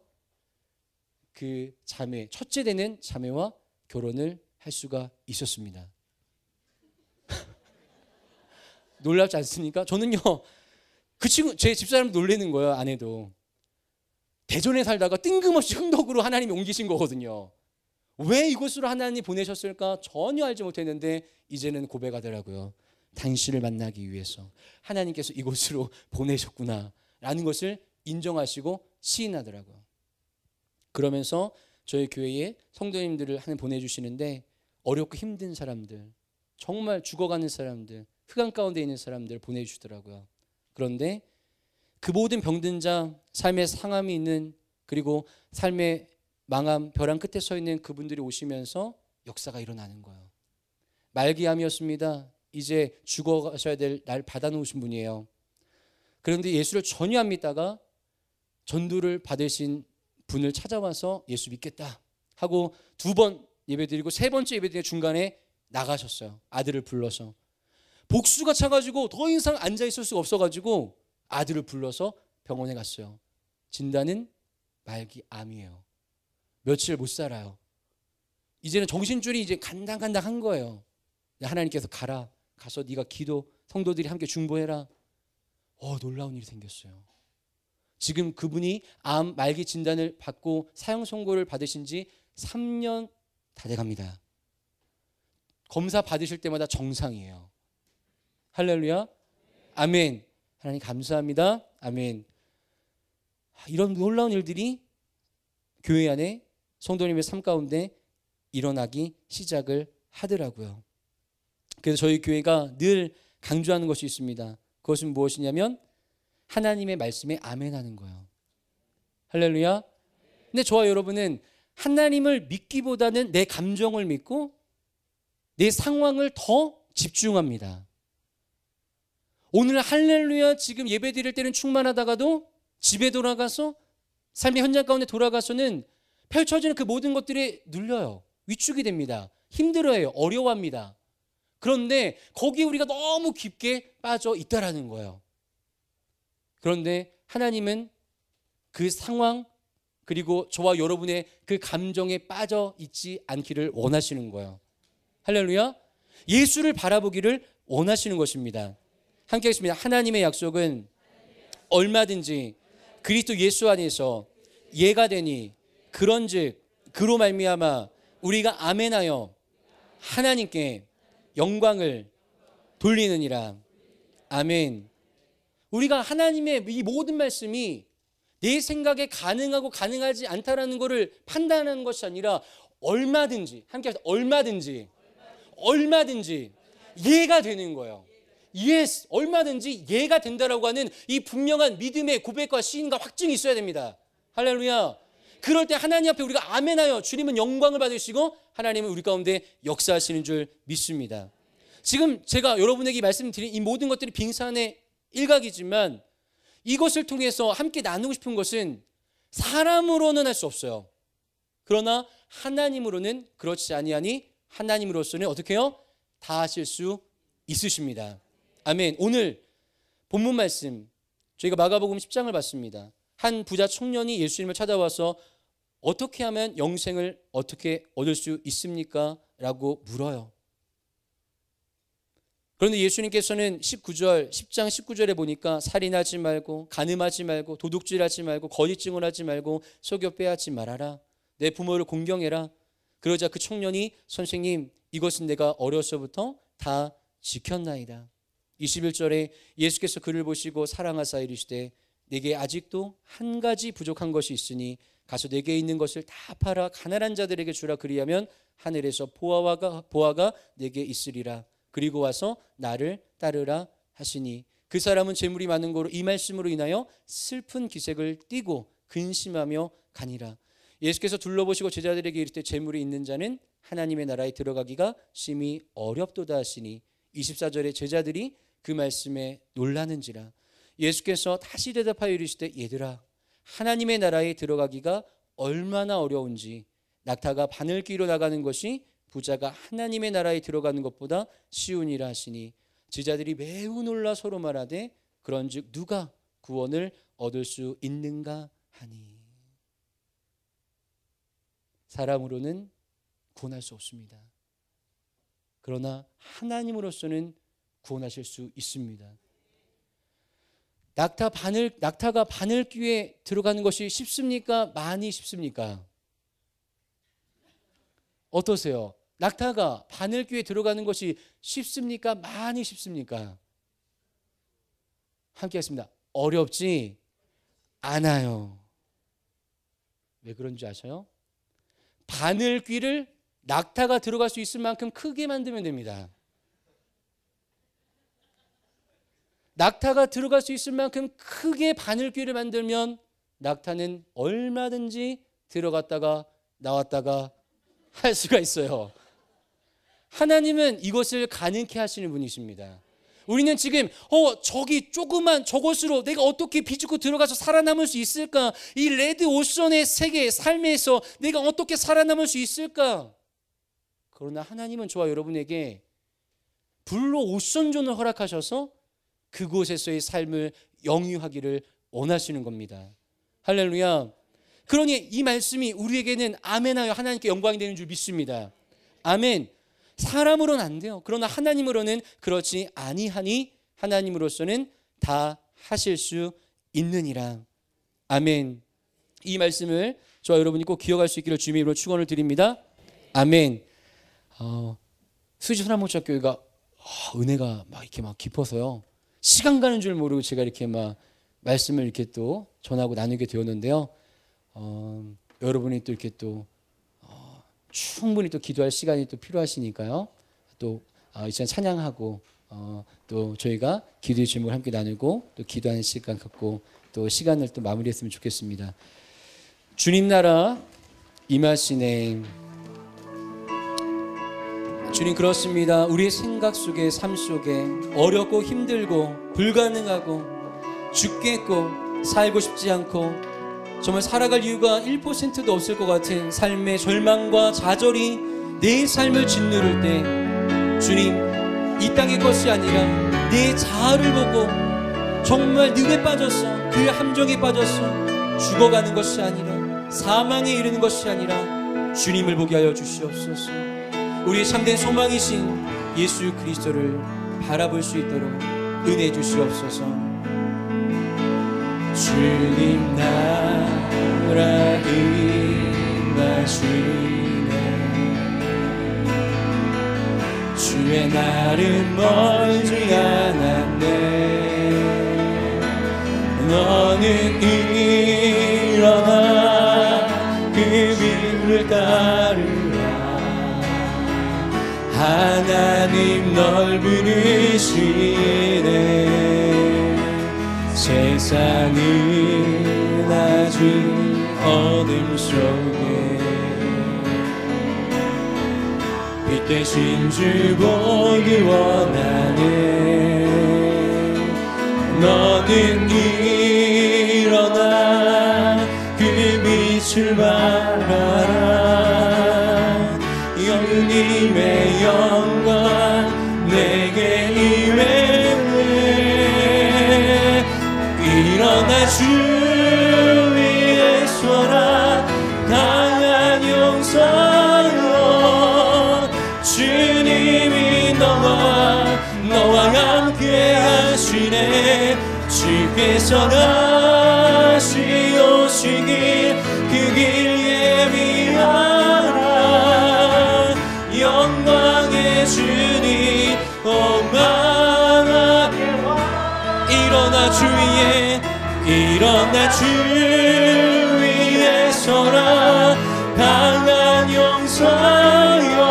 그 자매, 첫째 되는 자매와 결혼을 할 수가 있었습니다. 놀랍지 않습니까? 저는요, 그 친구, 제 집사람 놀라는 거예요. 아내도. 대전에 살다가 뜬금없이 흥덕으로 하나님이 옮기신 거거든요. 왜 이곳으로 하나님 보내셨을까? 전혀 알지 못했는데 이제는 고백하더라고요. 당신을 만나기 위해서 하나님께서 이곳으로 보내셨구나 라는 것을 인정하시고 시인하더라고요. 그러면서 저희 교회에 성도님들을 하나님 보내주시는데 어렵고 힘든 사람들, 정말 죽어가는 사람들, 흑암 가운데 있는 사람들 보내주시더라고요. 그런데 그 모든 병든 자, 삶의 상함이 있는, 그리고 삶의 망함, 벼랑 끝에 서 있는 그분들이 오시면서 역사가 일어나는 거예요. 말기암이었습니다. 이제 죽어가셔야 될 날 받아놓으신 분이에요. 그런데 예수를 전혀 안 믿다가 전도를 받으신 분을 찾아와서 예수 믿겠다 하고 2번 예배드리고 3번째 예배드리는 중간에 나가셨어요. 아들을 불러서. 복수가 차가지고 더 이상 앉아있을 수가 없어가지고 아들을 불러서 병원에 갔어요. 진단은 말기암이에요. 며칠 못 살아요. 이제는 정신줄이 이제 간당간당한 거예요. 하나님께서 가라. 가서 네가 기도, 성도들이 함께 중보해라. 놀라운 일이 생겼어요. 지금 그분이 암 말기 진단을 받고 사형 선고를 받으신 지 3년 다 돼갑니다. 검사 받으실 때마다 정상이에요. 할렐루야. 아멘. 하나님 감사합니다. 아멘. 이런 놀라운 일들이 교회 안에 성도님의 삶 가운데 일어나기 시작을 하더라고요. 그래서 저희 교회가 늘 강조하는 것이 있습니다. 그것은 무엇이냐면 하나님의 말씀에 아멘하는 거예요. 할렐루야. 근데 저와 여러분은 하나님을 믿기보다는 내 감정을 믿고 내 상황을 더 집중합니다. 오늘 할렐루야 지금 예배 드릴 때는 충만하다가도 집에 돌아가서 삶의 현장 가운데 돌아가서는 펼쳐지는 그 모든 것들이 눌려요. 위축이 됩니다. 힘들어해요. 어려워합니다. 그런데 거기에 우리가 너무 깊게 빠져 있다라는 거예요. 그런데 하나님은 그 상황 그리고 저와 여러분의 그 감정에 빠져 있지 않기를 원하시는 거예요. 할렐루야. 예수를 바라보기를 원하시는 것입니다. 함께 하겠습니다. 하나님의 약속은 얼마든지 그리스도 예수 안에서 예가 되니 그런즉 그로 말미암아 우리가 아멘하여 하나님께 영광을 돌리느니라. 아멘. 우리가 하나님의 이 모든 말씀이 내 생각에 가능하고 가능하지 않다라는 것을 판단하는 것이 아니라 얼마든지 함께 합시다. 얼마든지 예가 되는 거예요. 예스, 얼마든지 예가 된다라고 하는 이 분명한 믿음의 고백과 시인과 확증이 있어야 됩니다. 할렐루야. 그럴 때 하나님 앞에 우리가 아멘하여 주님은 영광을 받으시고 하나님은 우리 가운데 역사하시는 줄 믿습니다. 지금 제가 여러분에게 말씀드린 이 모든 것들이 빙산의 일각이지만 이것을 통해서 함께 나누고 싶은 것은 사람으로는 할 수 없어요. 그러나 하나님으로는 그렇지 아니하니 하나님으로서는 어떻게 해요? 다 하실 수 있으십니다. 아멘. 오늘 본문 말씀 저희가 마가복음 10장을 봤습니다. 한 부자 청년이 예수님을 찾아와서 어떻게 하면 영생을 어떻게 얻을 수 있습니까? 라고 물어요. 그런데 예수님께서는 10장 19절에 보니까 살인하지 말고 간음하지 말고 도둑질하지 말고 거짓 증언하지 말고 속여 빼앗지 말아라. 내 부모를 공경해라. 그러자 그 청년이 선생님 이것은 내가 어려서부터 다 지켰나이다. 21절에 예수께서 그를 보시고 사랑하사 이르시되 내게 아직도 한 가지 부족한 것이 있으니 가서 내게 있는 것을 다 팔아 가난한 자들에게 주라. 그리하면 하늘에서 보화가 내게 있으리라. 그리고 와서 나를 따르라 하시니 그 사람은 재물이 많은 거로 이 말씀으로 인하여 슬픈 기색을 띠고 근심하며 가니라. 예수께서 둘러보시고 제자들에게 이르시되 재물이 있는 자는 하나님의 나라에 들어가기가 심히 어렵도다 하시니 24절에 제자들이 그 말씀에 놀라는지라. 예수께서 다시 대답하여 이르시되 얘들아 하나님의 나라에 들어가기가 얼마나 어려운지 낙타가 바늘귀로 나가는 것이 부자가 하나님의 나라에 들어가는 것보다 쉬우니라 하시니 제자들이 매우 놀라 서로 말하되 그런즉 누가 구원을 얻을 수 있는가 하니. 사람으로는 구원할 수 없습니다. 그러나 하나님으로서는 구원하실 수 있습니다. 낙타가 바늘귀에 들어가는 것이 쉽습니까? 많이 쉽습니까? 어떠세요? 낙타가 바늘귀에 들어가는 것이 쉽습니까? 많이 쉽습니까? 함께 하겠습니다. 어렵지 않아요. 왜 그런지 아세요? 바늘귀를 낙타가 들어갈 수 있을 만큼 크게 만들면 됩니다. 낙타가 들어갈 수 있을 만큼 크게 바늘귀를 만들면 낙타는 얼마든지 들어갔다가 나왔다가 할 수가 있어요. 하나님은 이것을 가능케 하시는 분이십니다. 우리는 지금 저기 조그만 저것으로 내가 어떻게 비집고 들어가서 살아남을 수 있을까? 이 레드 오션의 세계 삶에서 내가 어떻게 살아남을 수 있을까? 그러나 하나님은 저와 여러분에게 블루 오션존을 허락하셔서 그곳에서의 삶을 영유하기를 원하시는 겁니다. 할렐루야. 그러니 이 말씀이 우리에게는 아멘하여 하나님께 영광이 되는 줄 믿습니다. 아멘. 사람으로는 안 돼요. 그러나 하나님으로는 그렇지 아니하니 하나님으로서는 다 하실 수 있느니라. 아멘. 이 말씀을 저와 여러분이 꼭 기억할 수 있기를 주님의 이름으로 축원을 드립니다. 아멘. 수지 소나무학교회가 은혜가 막 이렇게 막 깊어서요. 시간 가는 줄 모르고 제가 이렇게 막 말씀을 이렇게 또 전하고 나누게 되었는데요. 여러분이 또 이렇게 또 충분히 또 기도할 시간이 또 필요하시니까요. 또 이 시간 찬양하고 또 저희가 기도의 제목을 함께 나누고 또 기도하는 시간 갖고 또 시간을 또 마무리했으면 좋겠습니다. 주님 나라 임하시네. 주님 그렇습니다. 우리의 생각 속에 삶 속에 어렵고 힘들고 불가능하고 죽겠고 살고 싶지 않고 정말 살아갈 이유가 1%도 없을 것 같은 삶의 절망과 좌절이 내 삶을 짓누를 때 주님 이 땅의 것이 아니라 내 자아를 보고 정말 늪에 빠졌어 그 함정에 빠졌어 죽어가는 것이 아니라 사망에 이르는 것이 아니라 주님을 보게 하여 주시옵소서. 우리의 참된 소망이신 예수 그리스도를 바라볼 수 있도록 은혜해 주시옵소서. 주님 나라 임하시네. 주의 날은 멀지 않았네. 너는 일어나 그 빛을 따르라. 하나님 널 부르시네. 세상은 아직 어둠 속에 빛 대신 주 보기 원하네. 너는 일어나 그 빛을 발하라. 영님의 영광 내게 임해. 일어나 주 위에 서라. 강한 용서여 주님이 너와 하시네. 주께서 다시 오시길 그 길 예비하라. 영광의 주님 오만하게 일어나 주 위에 일어나 주 위에 서라. 강한 용사여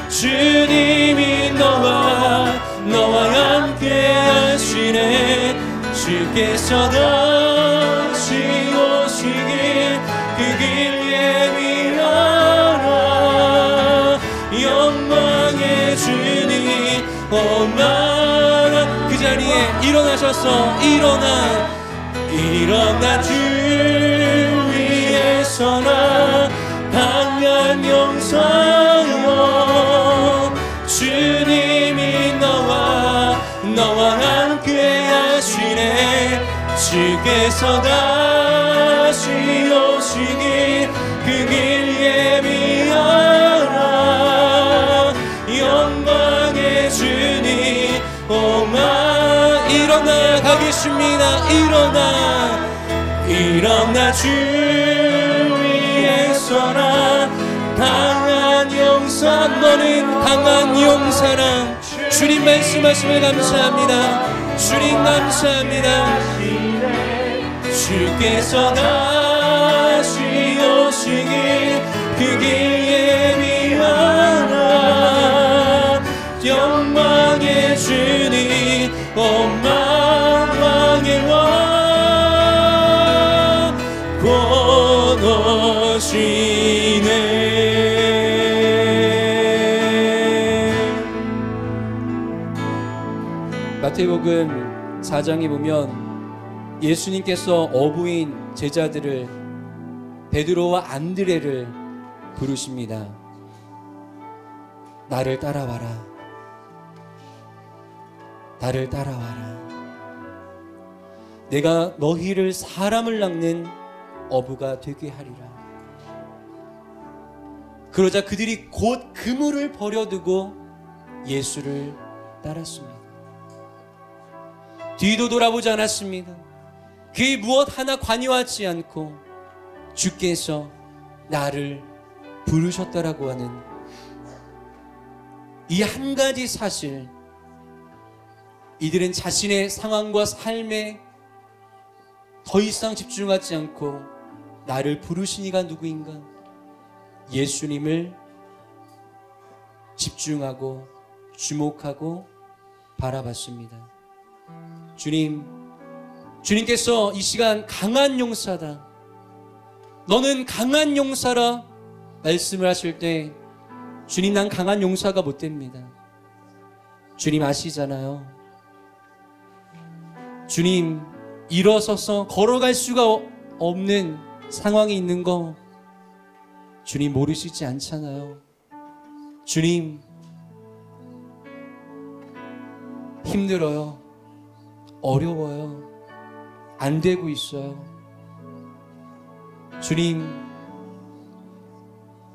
주님이 너와 함께 하시네. 주께서 다시 오시길 그 길 예비하라. 영광의 주님 오만한 그 자리에 일어나셔서 일어나 주 위에 서라. 강한 용사여 주님이 너와 함께 하시네. 주께서 다시 오시길 그 길 예비하라. 영광의 주님 일어나 가겠습니다. 일어나 주 위에 서라. 강한 용사 너는 강한 용사라. 주님 말씀하심을 감사합니다. 주님 감사합니다. 주께서 다시 오시길 그 길 예비하라. 영광의 주님 만왕의 왕 곧 오시네. 마태복음 4장에 보면 예수님께서 어부인 제자들을 베드로와 안드레를 부르십니다. 나를 따라와라. 나를 따라와라. 내가 너희를 사람을 낚는 어부가 되게 하리라. 그러자 그들이 곧 그물을 버려두고 예수를 따랐습니다. 뒤도 돌아보지 않았습니다. 그의 무엇 하나 관여하지 않고 주께서 나를 부르셨다라고 하는 이 한 가지 사실, 이들은 자신의 상황과 삶에 더 이상 집중하지 않고 나를 부르신 이가 누구인가? 예수님을 집중하고 주목하고 바라봤습니다. 주님께서 이 시간 강한 용사다, 너는 강한 용사라 말씀을 하실 때 주님, 난 강한 용사가 못 됩니다. 주님 아시잖아요. 주님, 일어서서 걸어갈 수가 없는 상황이 있는 거 주님 모르시지 않잖아요. 주님, 힘들어요. 어려워요. 안 되고 있어요. 주님,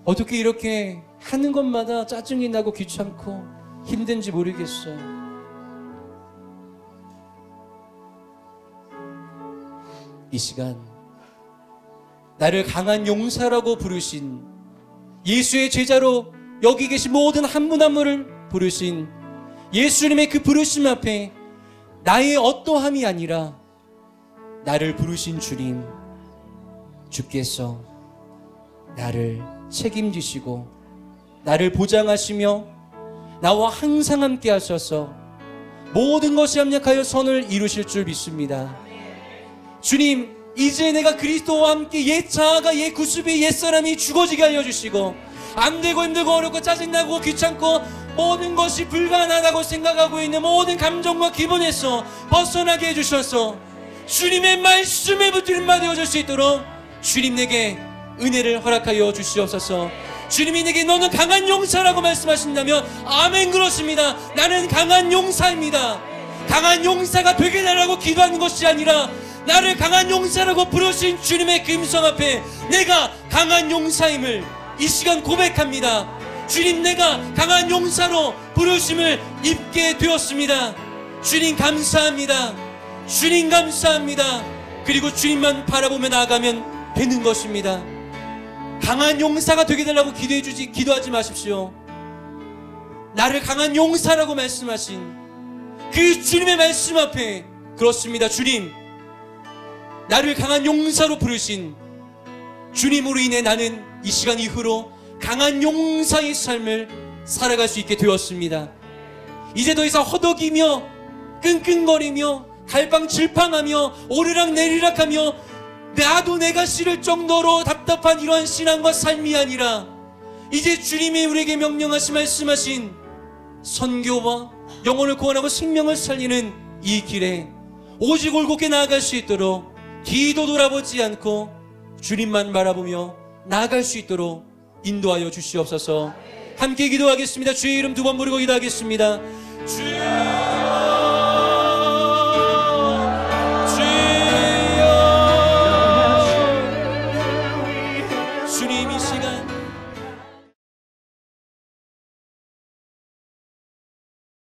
어떻게 이렇게 하는 것마다 짜증이 나고 귀찮고 힘든지 모르겠어요. 이 시간 나를 강한 용사라고 부르신, 예수의 제자로 여기 계신 모든 한 분 한 분을 부르신 예수님의 그 부르심 앞에 나의 어떠함이 아니라 나를 부르신 주님, 주께서 나를 책임지시고 나를 보장하시며 나와 항상 함께 하셔서 모든 것이 합력하여 선을 이루실 줄 믿습니다. 주님, 이제 내가 그리스도와 함께 옛 자아가, 옛 구습이, 옛 사람이 죽어지게 알려주시고, 안 되고 힘들고 어렵고 짜증나고 귀찮고 모든 것이 불가능하다고 생각하고 있는 모든 감정과 기분에서 벗어나게 해주셔서 주님의 말씀에 붙들림 받아줄 수 있도록 주님 내게 은혜를 허락하여 주시옵소서. 주님이 내게 너는 강한 용사라고 말씀하신다면 아멘, 그렇습니다. 나는 강한 용사입니다. 강한 용사가 되게 달라고 기도하는 것이 아니라 나를 강한 용사라고 부르신 주님의 그 음성 앞에 내가 강한 용사임을 이 시간 고백합니다. 주님, 내가 강한 용사로 부르심을 입게 되었습니다. 주님 감사합니다. 주님 감사합니다. 그리고 주님만 바라보며 나아가면 되는 것입니다. 강한 용사가 되게 되려고 기도하지 마십시오. 나를 강한 용사라고 말씀하신 그 주님의 말씀 앞에, 그렇습니다, 주님, 나를 강한 용사로 부르신 주님으로 인해 나는 이 시간 이후로 강한 용사의 삶을 살아갈 수 있게 되었습니다. 이제 더 이상 허덕이며 끙끙거리며 갈팡질팡하며 오르락내리락하며 나도 내가 싫을 정도로 답답한 이러한 신앙과 삶이 아니라, 이제 주님이 우리에게 명령하시 말씀하신 선교와 영혼을 구원하고 생명을 살리는 이 길에 오직 올곧게 나아갈 수 있도록 뒤도 돌아보지 않고 주님만 바라보며 나아갈 수 있도록 인도하여 주시옵소서. 함께 기도하겠습니다. 주의 이름 두 번 부르고 기도하겠습니다. 주여, 주여. 주님 이 시간